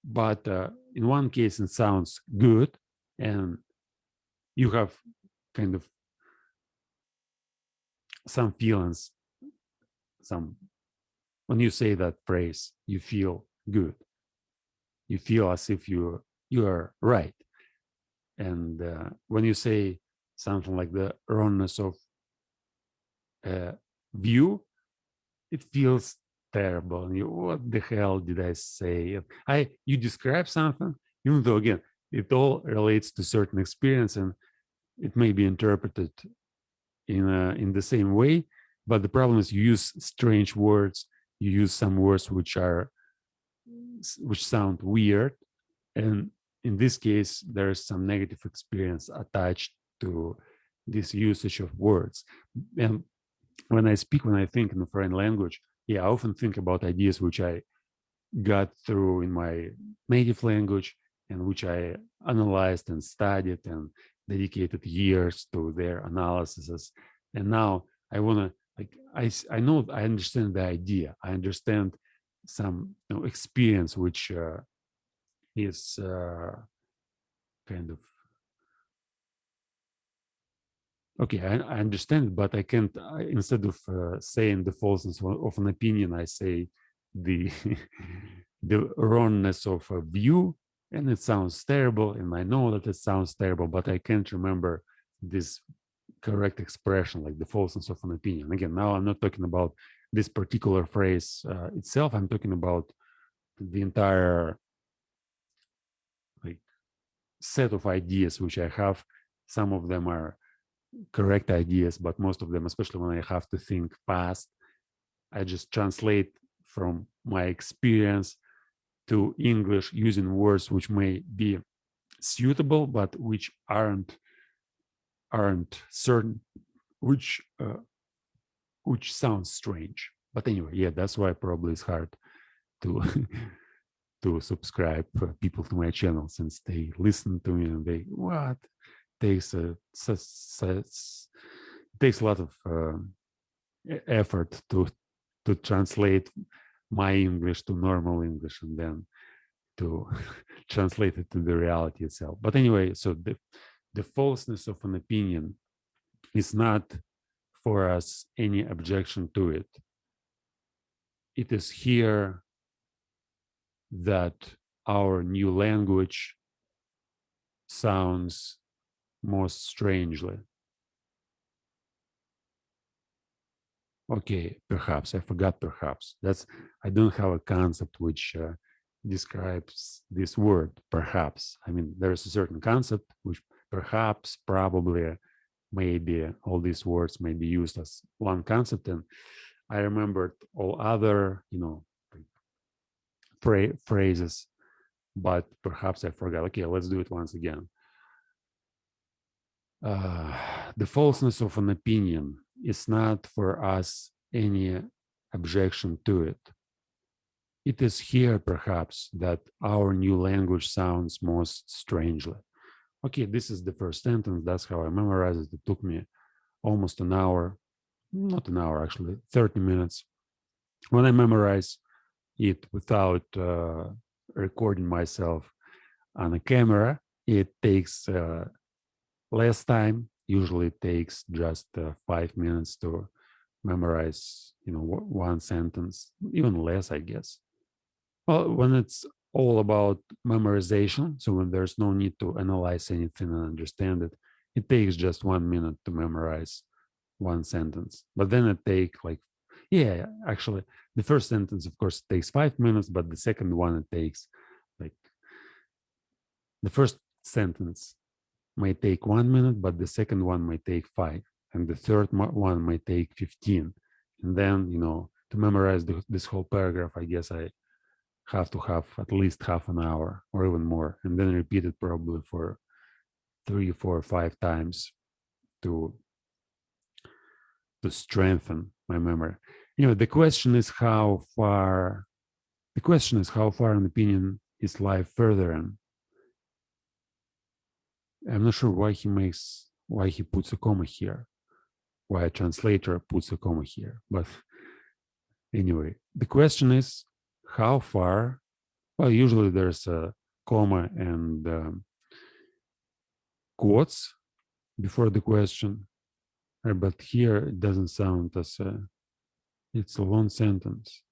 But in one case, it sounds good, and you have kind of some feelings. Some when you say that phrase, you feel good. You feel as if you are right. And when you say something like the wrongness of view, it feels terrible. And you, what the hell did I say? You describe something, even though again it all relates to certain experience, and it may be interpreted in the same way. But the problem is you use strange words. You use some words which sound weird, and in this case, there's some negative experience attached to this usage of words. And when I think in a foreign language, yeah, I often think about ideas which I got through in my native language and which I analyzed and studied and dedicated years to their analyses. And now I want to, like, I know, I understand the idea. I understand some experience which is kind of okay. I understand, but I can't. Instead of saying the falseness of an opinion, I say the the wrongness of a view, and it sounds terrible. And I know that it sounds terrible, but I can't remember this correct expression, like the falseness of an opinion. Again, now I'm not talking about this particular phrase itself. I'm talking about the entire set of ideas which I have. Some of them are correct ideas, but most of them, especially when I have to think fast, I just translate from my experience to English using words which may be suitable, but which aren't certain, which sounds strange. But anyway, yeah, that's why probably it's hard to to subscribe people to my channel, since they listen to me and they what takes takes a lot of effort to translate my English to normal English and then to translate it to the reality itself. But anyway, so the falseness of an opinion is not for us any objection to it. It is here that our new language sounds most strangely. Okay, perhaps I forgot perhaps. I don't have a concept which describes this word perhaps. I mean, there's a certain concept which perhaps, probably, maybe all these words may be used as one concept, and I remembered all other, phrases, but perhaps I forgot. Okay, let's do it once again. The falseness of an opinion is not for us any objection to it. It is here, perhaps, that our new language sounds most strangely. Okay, this is the first sentence. That's how I memorized it. It took me almost an hour, not an hour, actually, 30 minutes. When I memorize it without recording myself on a camera, it takes less time. Usually it takes just 5 minutes to memorize, one sentence, even less, I guess. Well, when it's all about memorization, so when there's no need to analyze anything and understand it, it takes just 1 minute to memorize one sentence. But then it takes actually, the first sentence, of course, takes 5 minutes, but the second one, it takes like, the first sentence might take 1 minute, but the second one might take 5, and the third one might take 15. And then, to memorize this whole paragraph, I guess I have to have at least half an hour or even more, and then repeat it probably for 3, 4, 5 times to strengthen my memory. The question is how far an opinion is life furthering. I'm not sure why he puts a comma here, why a translator puts a comma here. But anyway, the question is how far. Well, usually there's a comma and quotes before the question, but here it doesn't sound as it's a long sentence.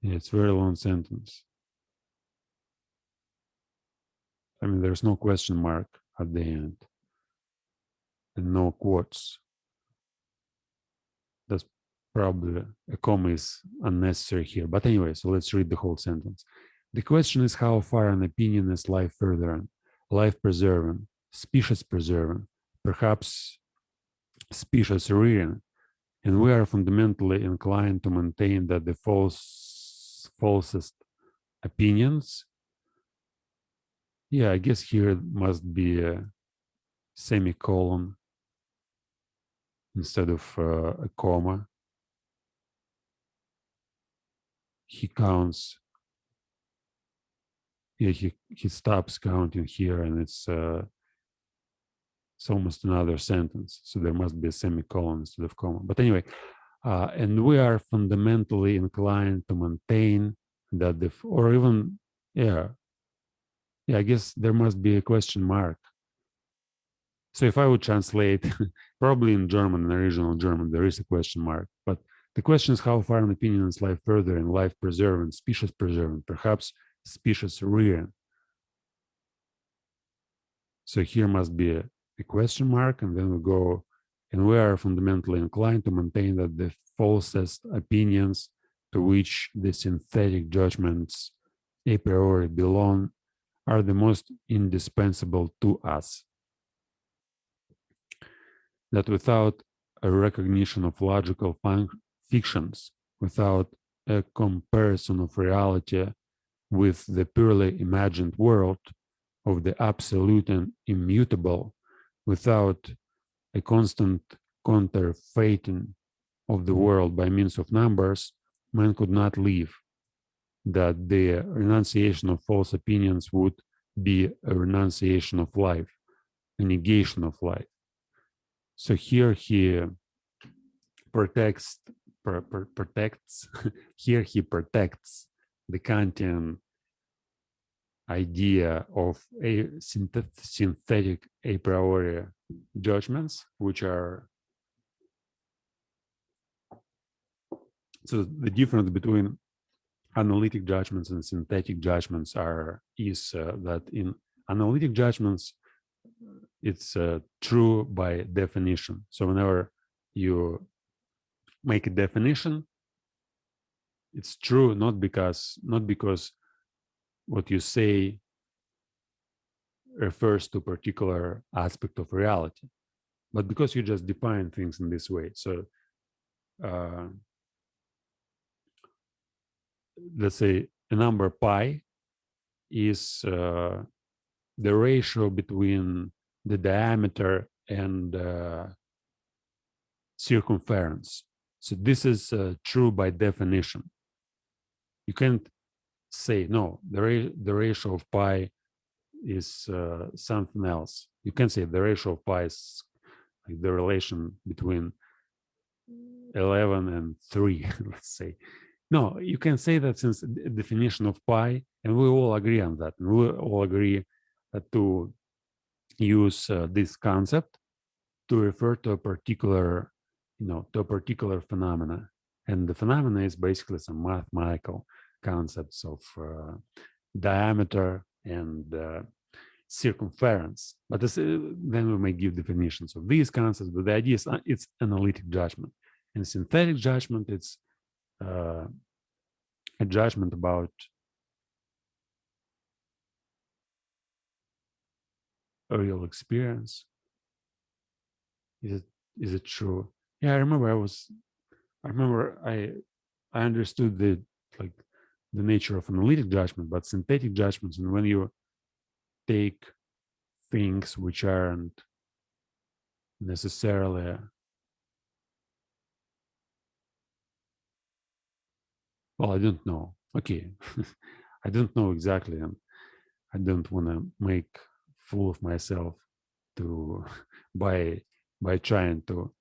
Yeah, it's a very long sentence. I mean, there's no question mark at the end and no quotes. That's probably a comma is unnecessary here. But anyway, so let's read the whole sentence. The question is how far an opinion is life furthering, life preserving, species preserving, perhaps species rearing, and we are fundamentally inclined to maintain that the falsest opinions. Yeah, I guess here must be a semicolon instead of a comma. He counts. Yeah, he stops counting here, and it's almost another sentence. So there must be a semicolon instead of comma. But anyway, and we are fundamentally inclined to maintain that I guess there must be a question mark. So if I would translate, probably in German, in original German, there is a question mark. But the question is how far an opinion is life further and life preserving, species preserving, perhaps species rearing. So here must be a question mark, and then we go, and we are fundamentally inclined to maintain that the falsest opinions to which the synthetic judgments a priori belong are the most indispensable to us. That without a recognition of logical fictions, without a comparison of reality with the purely imagined world, of the absolute and immutable, without a constant counterfeiting of the world by means of numbers, man could not live. That the renunciation of false opinions would be a renunciation of life, a negation of life. So here he protects, protects here he protects the Kantian idea of a synthetic a priori judgments, which are, so the difference between analytic judgments and synthetic judgments is that in analytic judgments, it's true by definition. So whenever you make a definition, it's true not because what you say refers to a particular aspect of reality, but because you just define things in this way. So let's say a number pi is the ratio between the diameter and circumference. So this is true by definition. You can't say, no, the ratio of pi is something else. You can say the ratio of pi is like the relation between 11 and 3, let's say. No, you can say that since the definition of pi, and we all agree on that. And we all agree to use this concept to refer to a particular, to a particular phenomena. And the phenomena is basically some mathematical concepts of diameter and circumference. But then we may give definitions of these concepts, but the idea is it's analytic judgment. And synthetic judgment, it's a judgment about a real experience. Is it true? Yeah, I remember I understood the nature of analytic judgment, but synthetic judgments, and when you take things which aren't necessarily, well, I don't know. Okay, I don't know exactly, and I don't want to make fool of myself to by trying to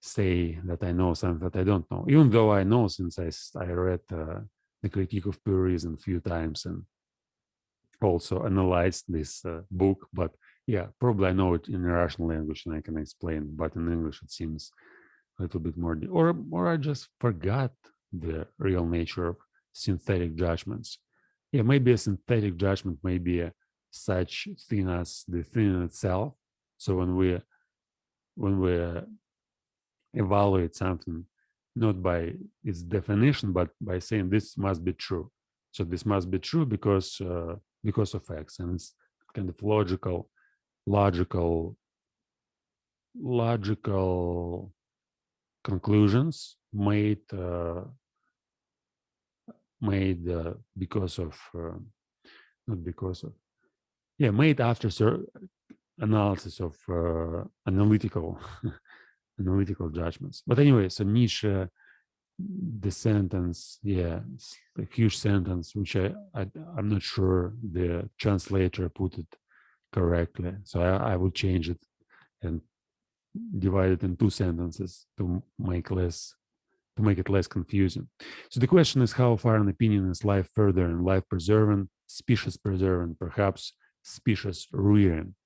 say that I know something that I don't know, even though I know since I read the Critique of Pure Reason a few times and also analyzed this book. But yeah, probably I know it in a Russian language and I can explain, but in English it seems a little bit more, or I just forgot the real nature of synthetic judgments. Yeah, maybe a synthetic judgment may be such thing as the thing in itself. So when we evaluate something not by its definition, but by saying this must be true. So this must be true because of X, and it's kind of logical conclusions made because of not because of made after analysis of analytical analytical judgments. But anyway, so Nietzsche, the sentence, it's a huge sentence, which I'm not sure the translator put it correctly. So I will change it and divide it in two sentences to make it less confusing. So the question is, how far an opinion is life further and life preserving, species preserving, perhaps species rearing.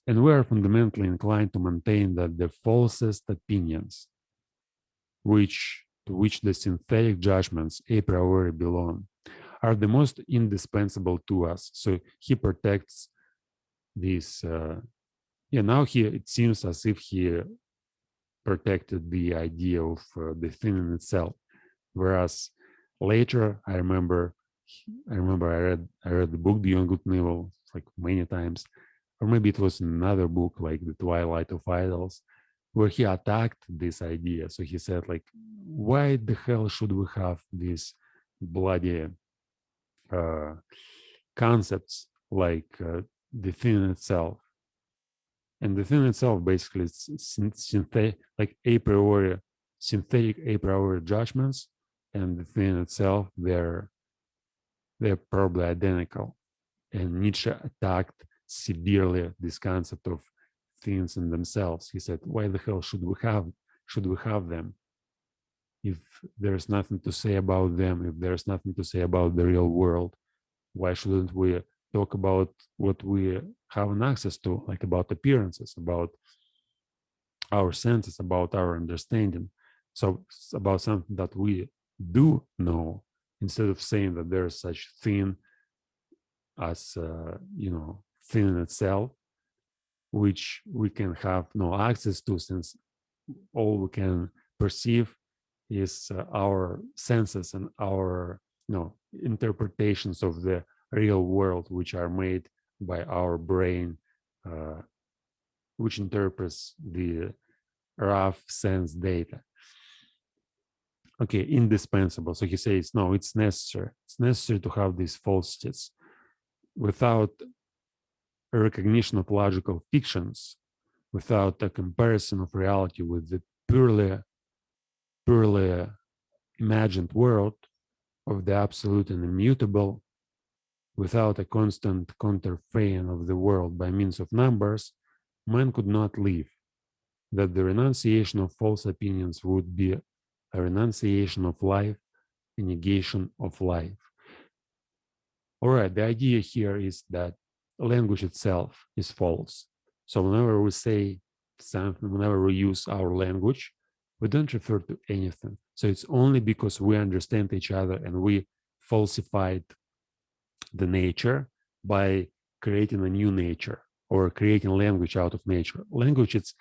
And we are fundamentally inclined to maintain that the falsest opinions, to which the synthetic judgments a priori belong, are the most indispensable to us. So he protects this. Now it seems as if he protected the idea of the thing in itself. Whereas later, I read the book Beyond Good and Evil like many times, or maybe it was another book like The Twilight of Idols, where he attacked this idea. So he said like, why the hell should we have these bloody uh, concepts like the thing itself? And the thing itself basically is synthetic, like synthetic a priori judgments, and the thing itself, they're probably identical. And Nietzsche attacked severely this concept of things in themselves. He said, "Why the hell should we have them if there's nothing to say about them? If there's nothing to say about the real world, why shouldn't we talk about what we have an access to, like about appearances, about our senses, about our understanding? So about something that we do know, instead of saying that there's such thing as thing in itself, which we can have no access to, since all we can perceive is our senses and our interpretations of the real world, which are made by our brain, uh, which interprets the rough sense data. Okay, indispensable. So he says, no, it's necessary. It's necessary to have these falsities. Without a recognition of logical fictions, without a comparison of reality with the purely imagined world of the absolute and immutable, without a constant counterfeiting of the world by means of numbers, man could not live. That the renunciation of false opinions would be a renunciation of life, a negation of life. All right, the idea here is that language itself is false. So whenever we say something, whenever we use our language, we don't refer to anything. So it's only because we understand each other and we falsified the nature by creating a new nature or creating language out of nature. Language is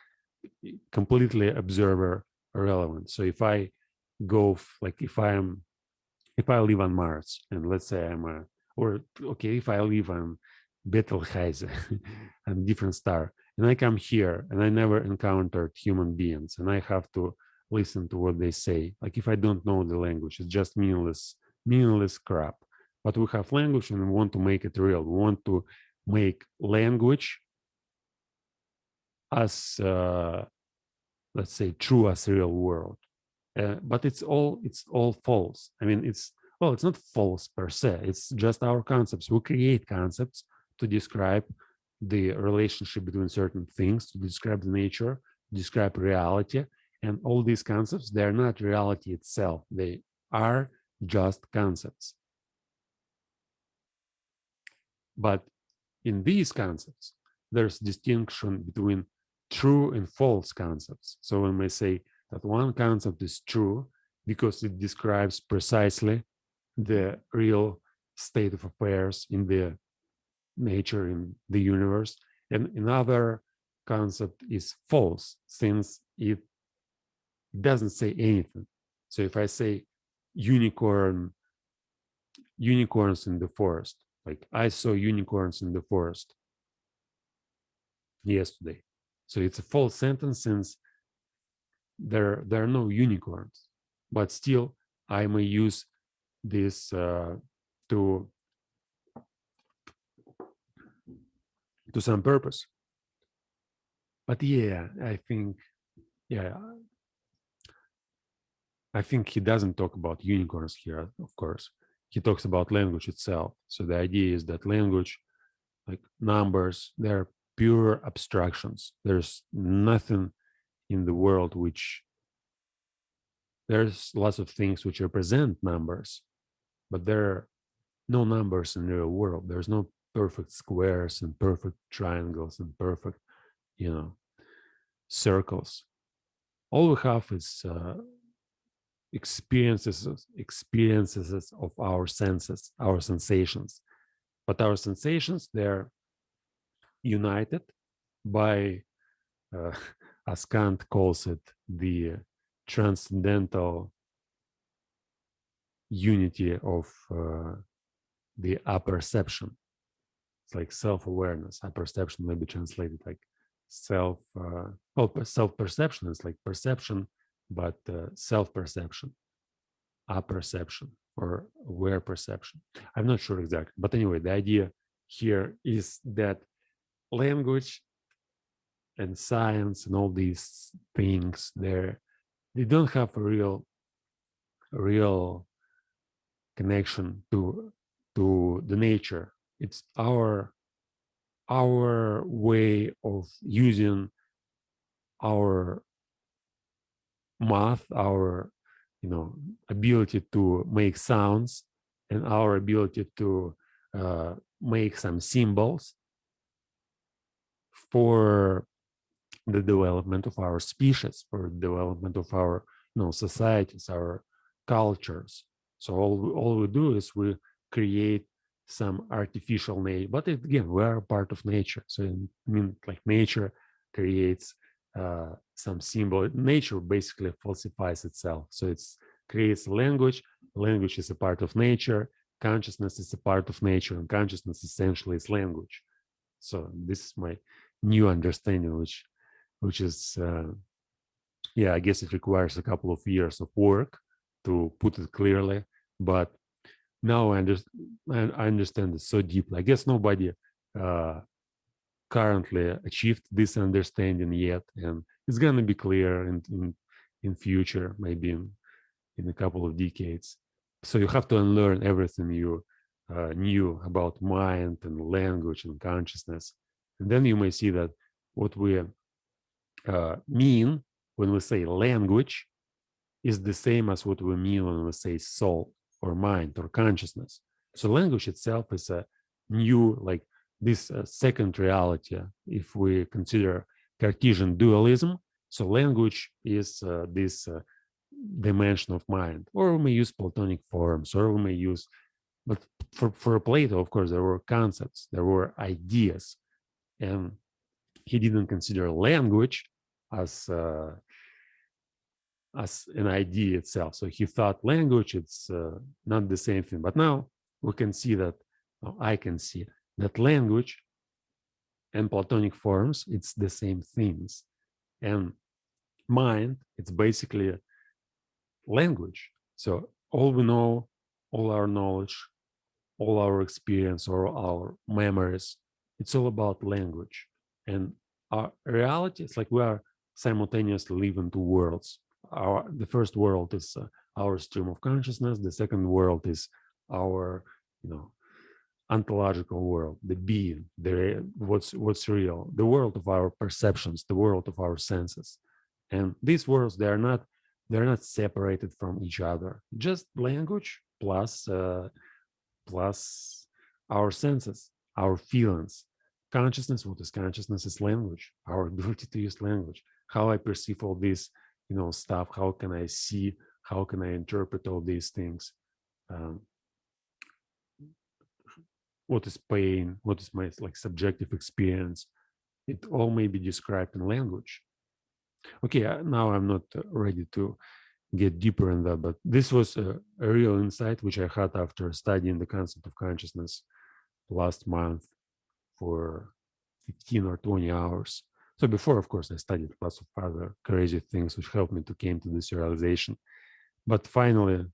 completely observer relevant. So if I go like if I live on Mars and let's say if I live on Betelgeuse, a different star, and I come here and I never encountered human beings and I have to listen to what they say. Like if I don't know the language, it's just meaningless crap. But we have language and we want to make it real. We want to make language as let's say true as real world. But it's all false. I mean, it's not false per se. It's just our concepts. We create concepts to describe the relationship between certain things, to describe the nature, describe reality, and all these concepts, they're not reality itself. They are just concepts. But in these concepts, there's distinction between true and false concepts. So when we say that one concept is true because it describes precisely the real state of affairs in the nature, in the universe, and another concept is false since it doesn't say anything. So if I say unicorns in the forest, like I saw unicorns in the forest yesterday. So it's a false sentence since there are no unicorns, but still I may use this to some purpose. But yeah, yeah, I think he doesn't talk about unicorns here. Of course, he talks about language itself. So the idea is that language, like numbers, they're pure abstractions. There's nothing in the world which there's lots of things which represent numbers, but there are no numbers in the real world. There's no perfect squares and perfect triangles and perfect, you know, circles. All we have is experiences of our senses, our sensations. But our sensations, they're united by, uh, as Kant calls it, the transcendental unity of the apperception. It's like self-awareness. Apperception may be translated like self-perception is like perception, but self-perception, apperception, or aware perception. I'm not sure exactly, but anyway, the idea here is that language and science and all these things, they don't have a real connection to the nature. It's our way of using our math, our ability to make sounds, and our ability to make some symbols for the development of our species, for the development of our societies, our cultures. So all we do is we create some artificial nature, but again, we are part of nature. So I mean, like nature creates some symbol. Nature basically falsifies itself. So it creates language. Language is a part of nature. Consciousness is a part of nature, and consciousness essentially is language. So this is my new understanding, which is I guess it requires a couple of years of work to put it clearly, but now I understand it so deeply. I guess nobody currently achieved this understanding yet, and it's going to be clear in future, maybe in a couple of decades. So you have to unlearn everything you knew about mind and language and consciousness, and then you may see that what we mean when we say language is the same as what we mean when we say soul or mind or consciousness. So language itself is a new, like this second reality. If we consider Cartesian dualism, so language is this dimension of mind, or we may use Platonic forms, or we may use, but for Plato, of course, there were concepts, there were ideas, and he didn't consider language as an idea itself. So he thought language, it's not the same thing. But now we can see that, I can see that language and Platonic forms, it's the same things. And mind, it's basically language. So all we know, all our knowledge, all our experience, or our memories, it's all about language. And our reality, it's like we are simultaneously living two worlds. The first world is our stream of consciousness. The second world is our, ontological world, the being, what's real, the world of our perceptions, the world of our senses. And these worlds, they're not separated from each other. Just language plus our senses, our feelings. Consciousness, what is consciousness? Is language, our ability to use language, how I perceive all this, stuff, how can I see, how can I interpret all these things, what is pain, what is my subjective experience. It all may be described in language. Okay, now I'm not ready to get deeper in that, but this was a real insight which I had after studying the concept of consciousness last month for 15 or 20 hours. So before, of course, I studied lots of other crazy things which helped me to came to this realization. But finally,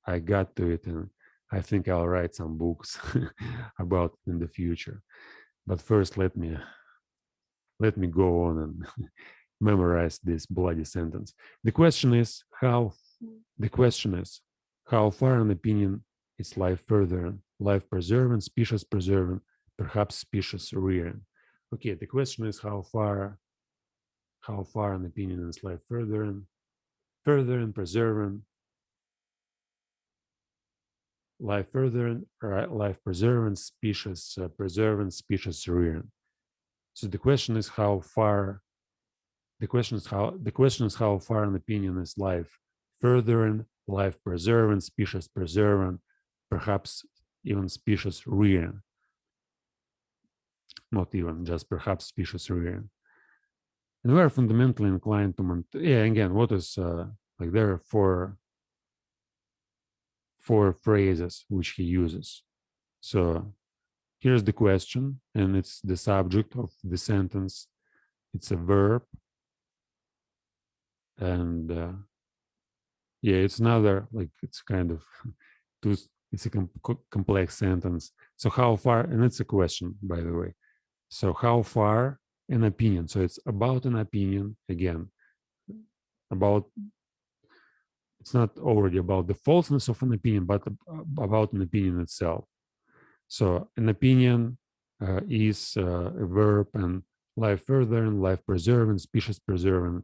I got to it, and I think I'll write some books about it in the future. But first, let me go on and memorize this bloody sentence. The question is how far an opinion is life furthering, life preserving, species preserving, perhaps species rearing. Okay, the question is how far an opinion is life furthering, preserving, life furthering, life preserving, species preserving, species rearing. So the question is how far an opinion is life furthering, life preserving, species preserving, perhaps even species rearing. Not even, just perhaps species rearing. And we are fundamentally inclined to again, what is there are 4 phrases which he uses. So here's the question, and it's the subject of the sentence. It's a verb, and yeah, it's another, like, it's kind of it's a complex sentence. So how far, and it's a question, by the way. So how far an opinion? So it's about an opinion again. About, it's not already about the falseness of an opinion, but about an opinion itself. So an opinion is a verb, and life furthering, life preserving, species preserving,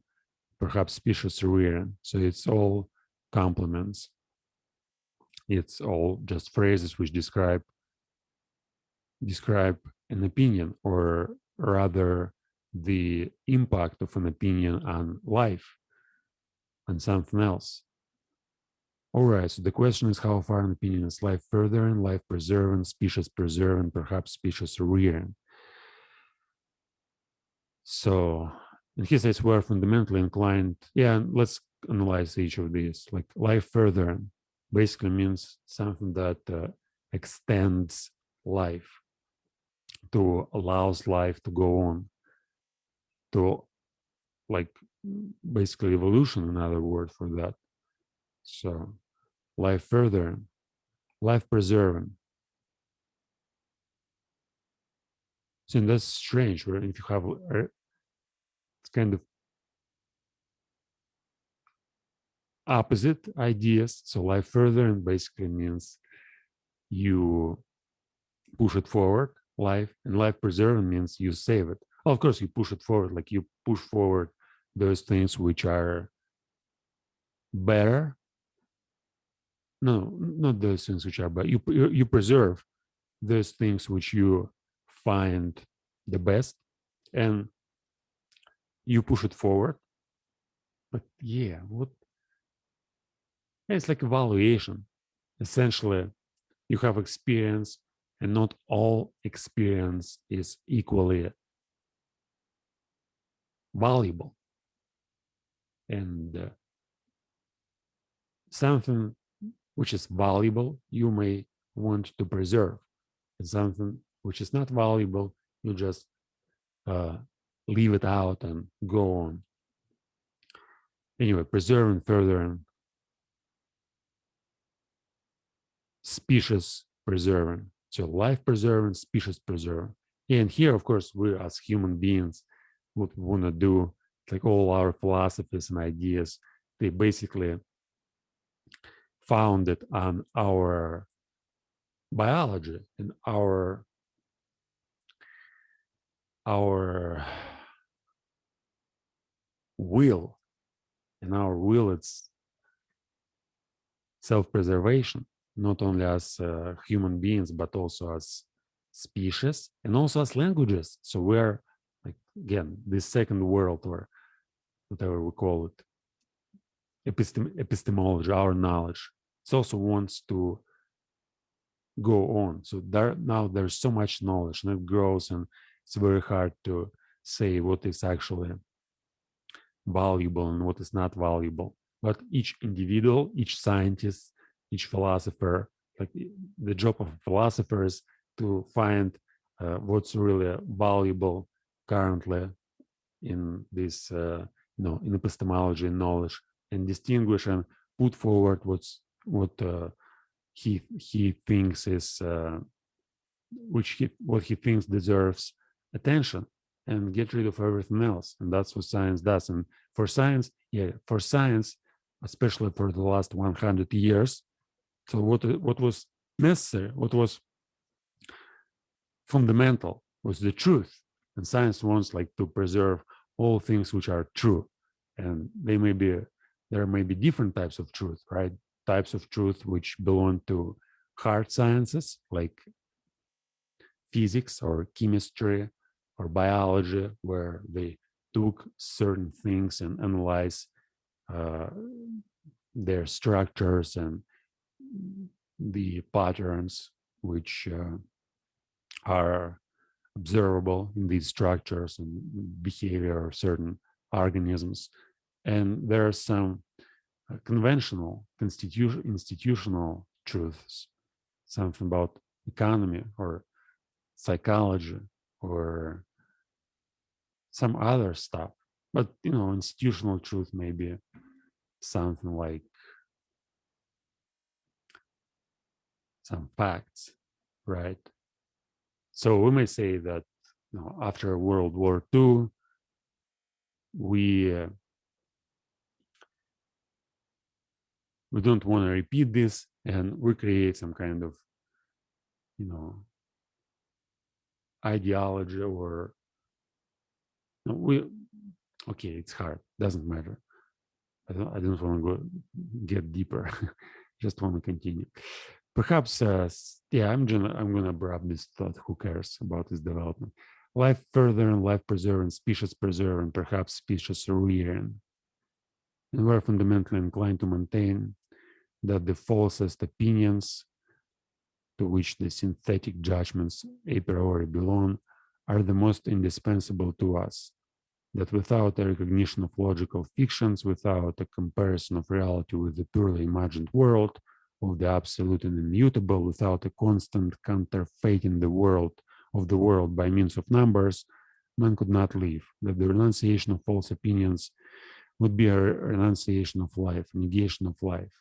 perhaps species rearing. So it's all complements. It's all just phrases which describe an opinion, or rather the impact of an opinion on life, on something else. All right, so the question is how far an opinion is life furthering, life preserving, species preserving, perhaps species rearing. So, and he says we're fundamentally inclined. Yeah, let's analyze each of these. Like life furthering basically means something that extends life, to allows life to go on, to, like, basically evolution, another word for that. So life furthering, life preserving. So that's strange, right? If you have, it's kind of opposite ideas. So life furthering basically means you push it forward, life, and life preserving means you save it. Well, of course, you push it forward, like you push forward those things which are better. No, not those things which are better. You preserve those things which you find the best, and you push it forward. But yeah, what? It's like evaluation. Essentially, you have experience, and not all experience is equally valuable. And something which is valuable, you may want to preserve. And something which is not valuable, you just leave it out and go on. Anyway, preserving further, and species preserving. So life preserving, species preserving. And here, of course, we as human beings, what we want to do, like all our philosophies and ideas, they basically founded on our biology and our will. And our will, it's self-preservation, not only as human beings, but also as species, and also as languages. So we're, like, again, this second world, or whatever we call it, epistemology, our knowledge, it also wants to go on. So now there's so much knowledge, and it grows, and it's very hard to say what is actually valuable and what is not valuable. But each individual, each scientist, each philosopher, like, the job of a philosopher is to find what's really valuable currently in this, in epistemology and knowledge, and distinguish and put forward what he thinks is what he thinks deserves attention, and get rid of everything else. And that's what science does. And for science, especially for the last 100 years, so what was necessary, what was fundamental, was the truth. And science wants, like, to preserve all things which are true. And there may be different types of truth, right? Types of truth which belong to hard sciences, like physics or chemistry or biology, where they took certain things and analyze their structures and the patterns which are observable in these structures and behavior of certain organisms. And there are some conventional institutional truths, something about economy or psychology or some other stuff. But institutional truth may be something like some facts, right? So we may say that after World War II, we don't want to repeat this, and we create some kind of ideology, or we okay, it's hard, doesn't matter. I don't want to get deeper. Just want to continue. Perhaps, I'm gonna wrap this thought. Who cares about this development? Life further and life preserving, species preserving, perhaps species rearing. And we're fundamentally inclined to maintain that the falsest opinions, to which the synthetic judgments a priori belong, are the most indispensable to us. That without a recognition of logical fictions, without a comparison of reality with the purely imagined world, of the absolute and immutable, without a constant counterfeiting of the world by means of numbers, man could not live. That the renunciation of false opinions would be a renunciation of life, negation of life.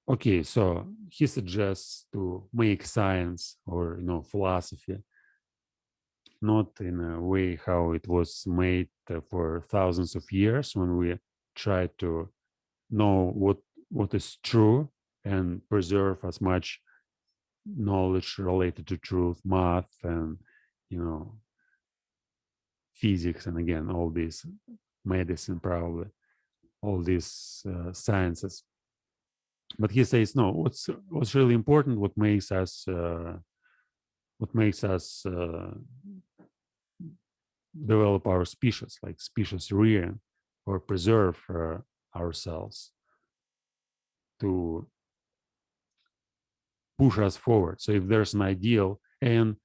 Okay, so he suggests to make science or philosophy not in a way how it was made for thousands of years, when we try to know what is true and preserve as much knowledge related to truth, math, and physics, and again all these, medicine, probably all these sciences. But he says no. What's really important, what makes us develop our species, like species rearing, or preserve ourselves, to push us forward. So if there's an ideal, and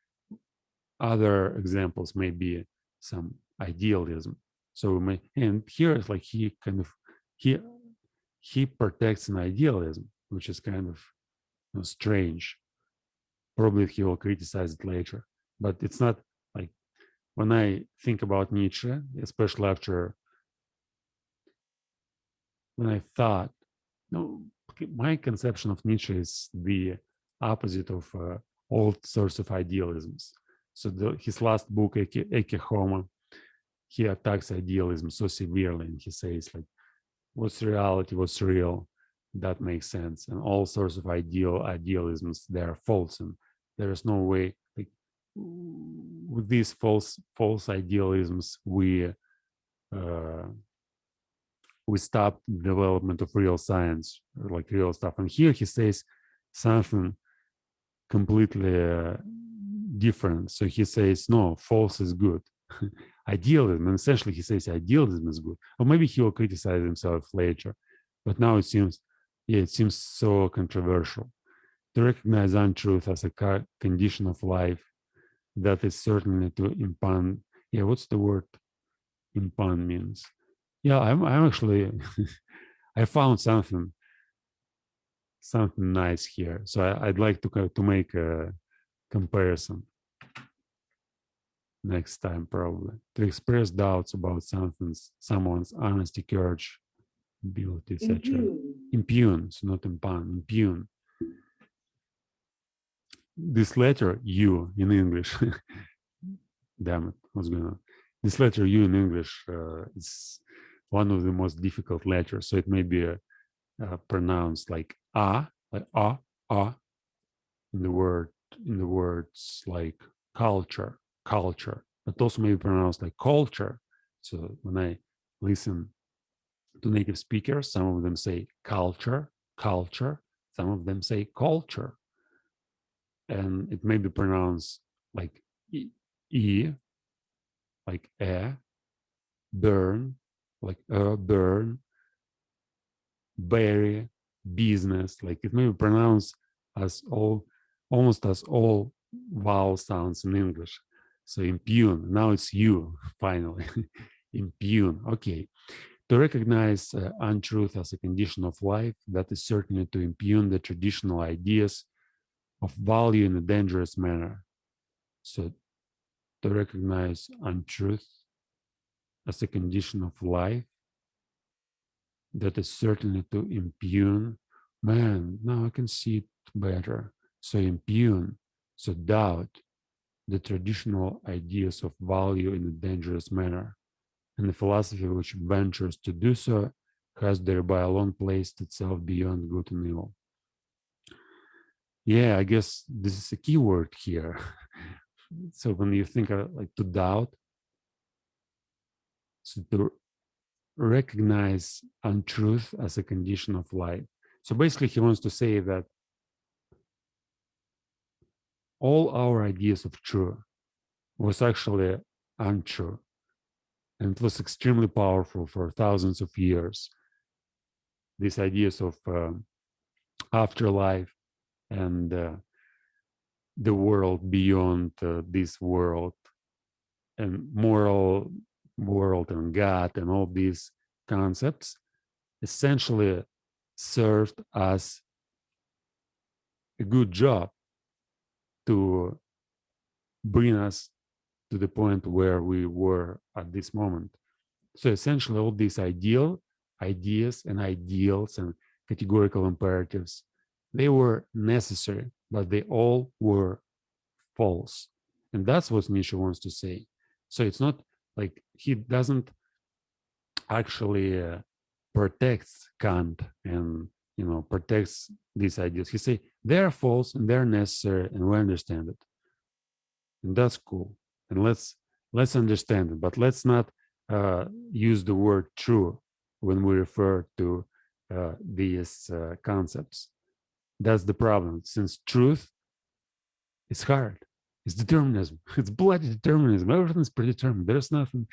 other examples may be some idealism. So we may, and here it's like he kind of he protects an idealism, which is kind of strange. Probably he will criticize it later, but it's not like, when I think about Nietzsche, especially after when I thought, my conception of Nietzsche is the opposite of all sorts of idealisms. So his last book, Ecce Homo, he attacks idealism so severely, and he says like, what's reality, what's real, that makes sense, and all sorts of idealisms, they are false, and there is no way, like, with these false idealisms, we stop development of real science, or like real stuff. And here he says something completely different. So he says, no, false is good. Idealism, and essentially he says idealism is good. Or maybe he will criticize himself later. But now it seems so controversial. To recognize untruth as a condition of life, that is certainly to impugn. Yeah, what's the word impugn means? Yeah, I'm actually I found something nice here. So I'd like to make a comparison next time, probably, to express doubts about someone's honesty, courage, ability, etc. Impugn, so not impugn, impugn. This letter U in English, damn it, what's going on? This letter U in English is one of the most difficult letters. So it may be pronounced like like a, in the words like culture, but also may be pronounced like culture. So when I listen to native speakers, some of them say culture, some of them say culture, and it may be pronounced like e, like burn, like burn, bury, business. Like it may be pronounced as almost as all vowel sounds in English. So impugn. Now it's you finally. Impugn. Okay. To recognize untruth as a condition of life, that is certainly to impugn the traditional ideas of value in a dangerous manner. So to recognize untruth as a condition of life, that is certainly to impugn. Man, now I can see it better. So impugn, so doubt the traditional ideas of value in a dangerous manner. And the philosophy which ventures to do so has thereby alone placed itself beyond good and evil. Yeah, I guess this is a key word here. So when you think like to doubt, so to recognize untruth as a condition of life. So basically, he wants to say that all our ideas of true was actually untrue, and it was extremely powerful for thousands of years. These ideas of afterlife and the world beyond this world and moral world and God and all these concepts essentially served as a good job to bring us to the point where we were at this moment. So essentially, all these ideas and ideals and categorical imperatives, they were necessary, but they all were false. And that's what Nietzsche wants to say. So it's not like he doesn't actually protects Kant and protects these ideas. He say they're false and they're necessary, and we understand it, and that's cool. And let's understand it, but let's not use the word true when we refer to these concepts. That's the problem. Since truth is hard, it's determinism. It's bloody determinism. Everything's predetermined. There's nothing.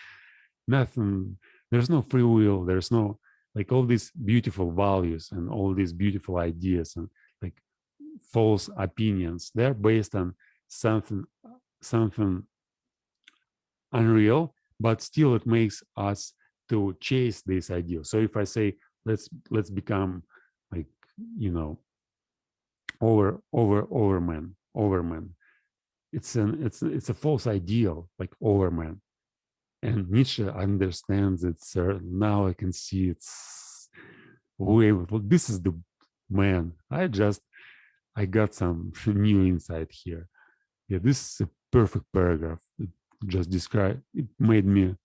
There's no free will. There's no like all these beautiful values and all these beautiful ideas and like false opinions. They're based on something unreal, but still it makes us to chase this ideal. So if I say let's become like overman, it's a false ideal like overman. And Nietzsche understands it, sir. Now I can see it's way. Well, this is the man. I got some new insight here. Yeah, this is a perfect paragraph. It just described. It made me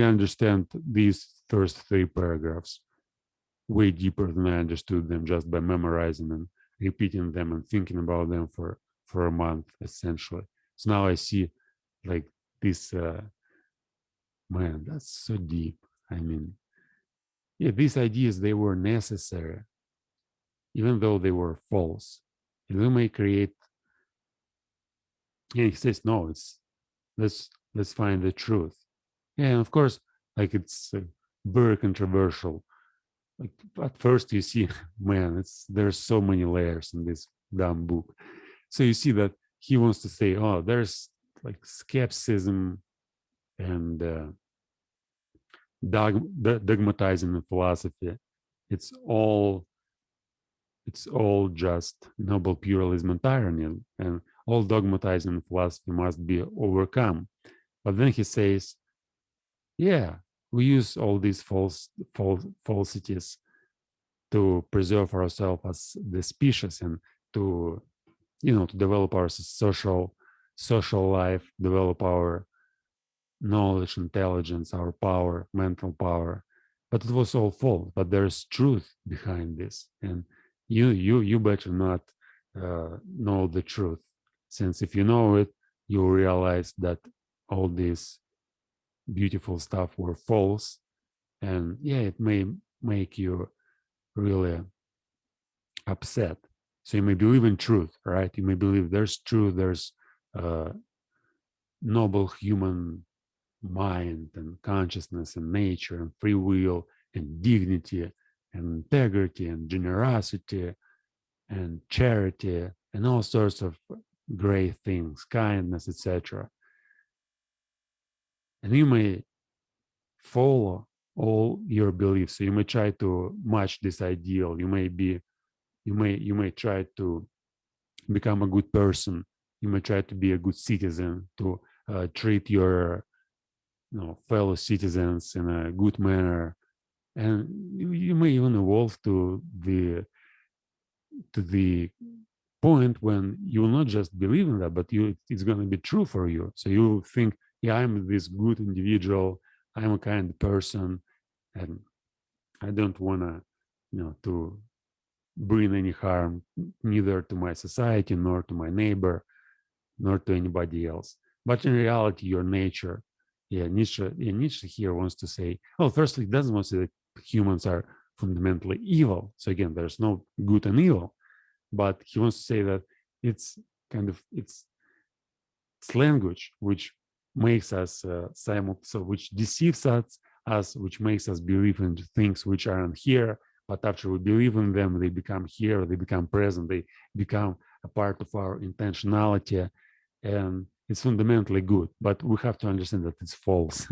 understand these first three paragraphs way deeper than I understood them just by memorizing and repeating them and thinking about them for a month essentially. So now I see like this. Man, that's so deep. I mean, yeah, these ideas, they were necessary, even though they were false. And we may create, and he says, no, let's find the truth. Yeah, and of course, like it's very controversial. Like at first you see, man, there's so many layers in this dumb book. So you see that he wants to say, oh, there's like skepticism and dogmatizing in philosophy. It's all just noble pluralism and tyranny, and all dogmatizing in philosophy must be overcome. But then he says, yeah, we use all these falsities to preserve ourselves as the species and to to develop our social life, develop our knowledge, intelligence, our power, mental power. But it was all false. But there's truth behind this, and you better not know the truth, since if you know it, you realize that all this beautiful stuff were false, and yeah, it may make you really upset. So you may believe in truth, right? You may believe there's truth, there's uh, noble human mind and consciousness and nature and free will and dignity and integrity and generosity and charity and all sorts of great things, kindness, etc. And you may follow all your beliefs. So you may try to match this ideal. You may try to become a good person. You may try to be a good citizen, to treat your fellow citizens in a good manner, and you may even evolve to the point when you will not just believe in that, but it's going to be true for you. So you think, yeah, I'm this good individual, I'm a kind person, and I don't want to bring any harm neither to my society nor to my neighbor nor to anybody else. But in reality, your nature, Nietzsche here wants to say, well, firstly, he doesn't want to say that humans are fundamentally evil. So again, there's no good and evil, but he wants to say that it's it's language which makes us which deceives us, which makes us believe in things which aren't here. But after we believe in them, they become here, they become present, they become a part of our intentionality, and it's fundamentally good. But we have to understand that it's false.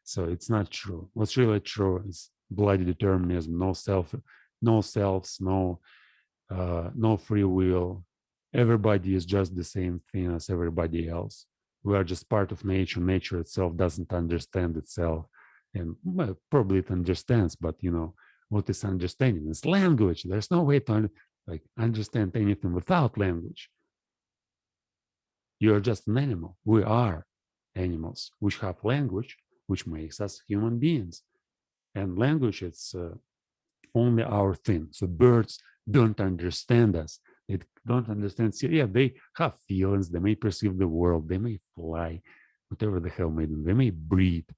So it's not true. What's really true is bloody determinism, no selves, no free will. Everybody is just the same thing as everybody else. We are just part of nature. Nature itself doesn't understand itself, and well, probably it understands. But what is understanding? It's language. There's no way to understand anything without language. You are just an animal. We are animals which have language, which makes us human beings. And language, it's only our thing. So birds don't understand us. They don't understand. Yeah, they have feelings. They may perceive the world. They may fly, whatever the hell may do. They may breathe.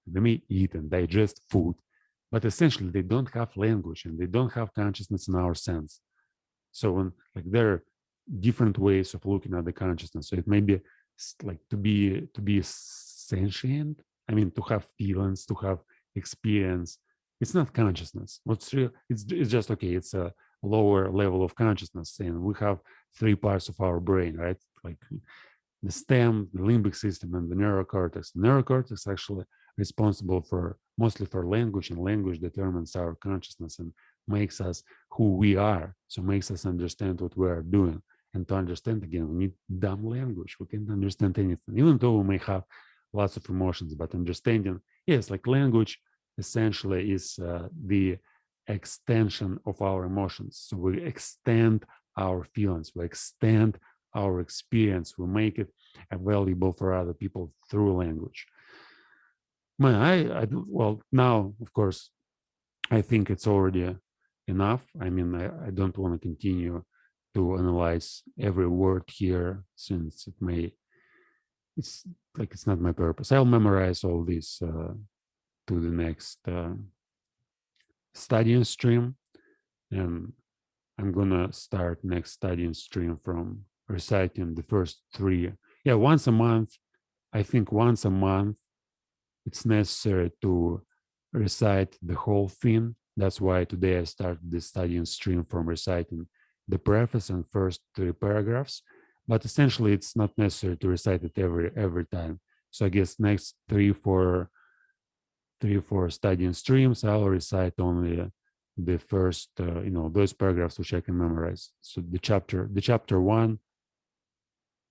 They may eat and digest food. But essentially, they don't have language and they don't have consciousness in our sense. So when there are different ways of looking at the consciousness. So it may be to be sentient. I mean, to have feelings, to have experience. It's not consciousness. What's real? It's just okay. It's a lower level of consciousness, and we have three parts of our brain, right? Like the stem, the limbic system, and the neurocortex. The neurocortex actually responsible for mostly for language, and language determines our consciousness and makes us who we are. So makes us understand what we are doing. And to understand again, we need dumb language. We can't understand anything, even though we may have lots of emotions. But understanding, yes, like language essentially is the extension of our emotions. So we extend our feelings, we extend our experience, we make it available for other people through language. Well, now, of course, I think it's already enough. I mean, I don't want to continue to analyze every word here since it's it's not my purpose. I'll memorize all this to the next studying stream, and I'm gonna start next studying stream from reciting the first three. Yeah, once a month. I think once a month it's necessary to recite the whole thing. That's why today I started the studying stream from reciting the preface and first three paragraphs. But essentially, it's not necessary to recite it every time. So I guess next three or four studying streams, I'll recite only the first, those paragraphs which I can memorize. So the chapter one,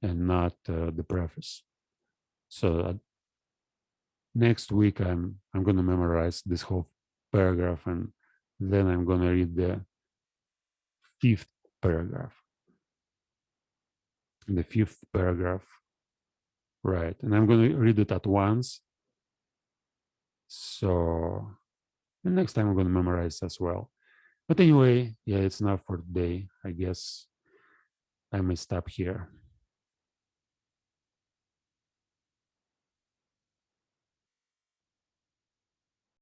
and not the preface. So next week I'm going to memorize this whole paragraph, and then I'm going to read the fifth paragraph. The fifth paragraph, right? And I'm going to read it at once. So the next time I'm going to memorize as well. But anyway, yeah, it's enough for today. I guess I may stop here.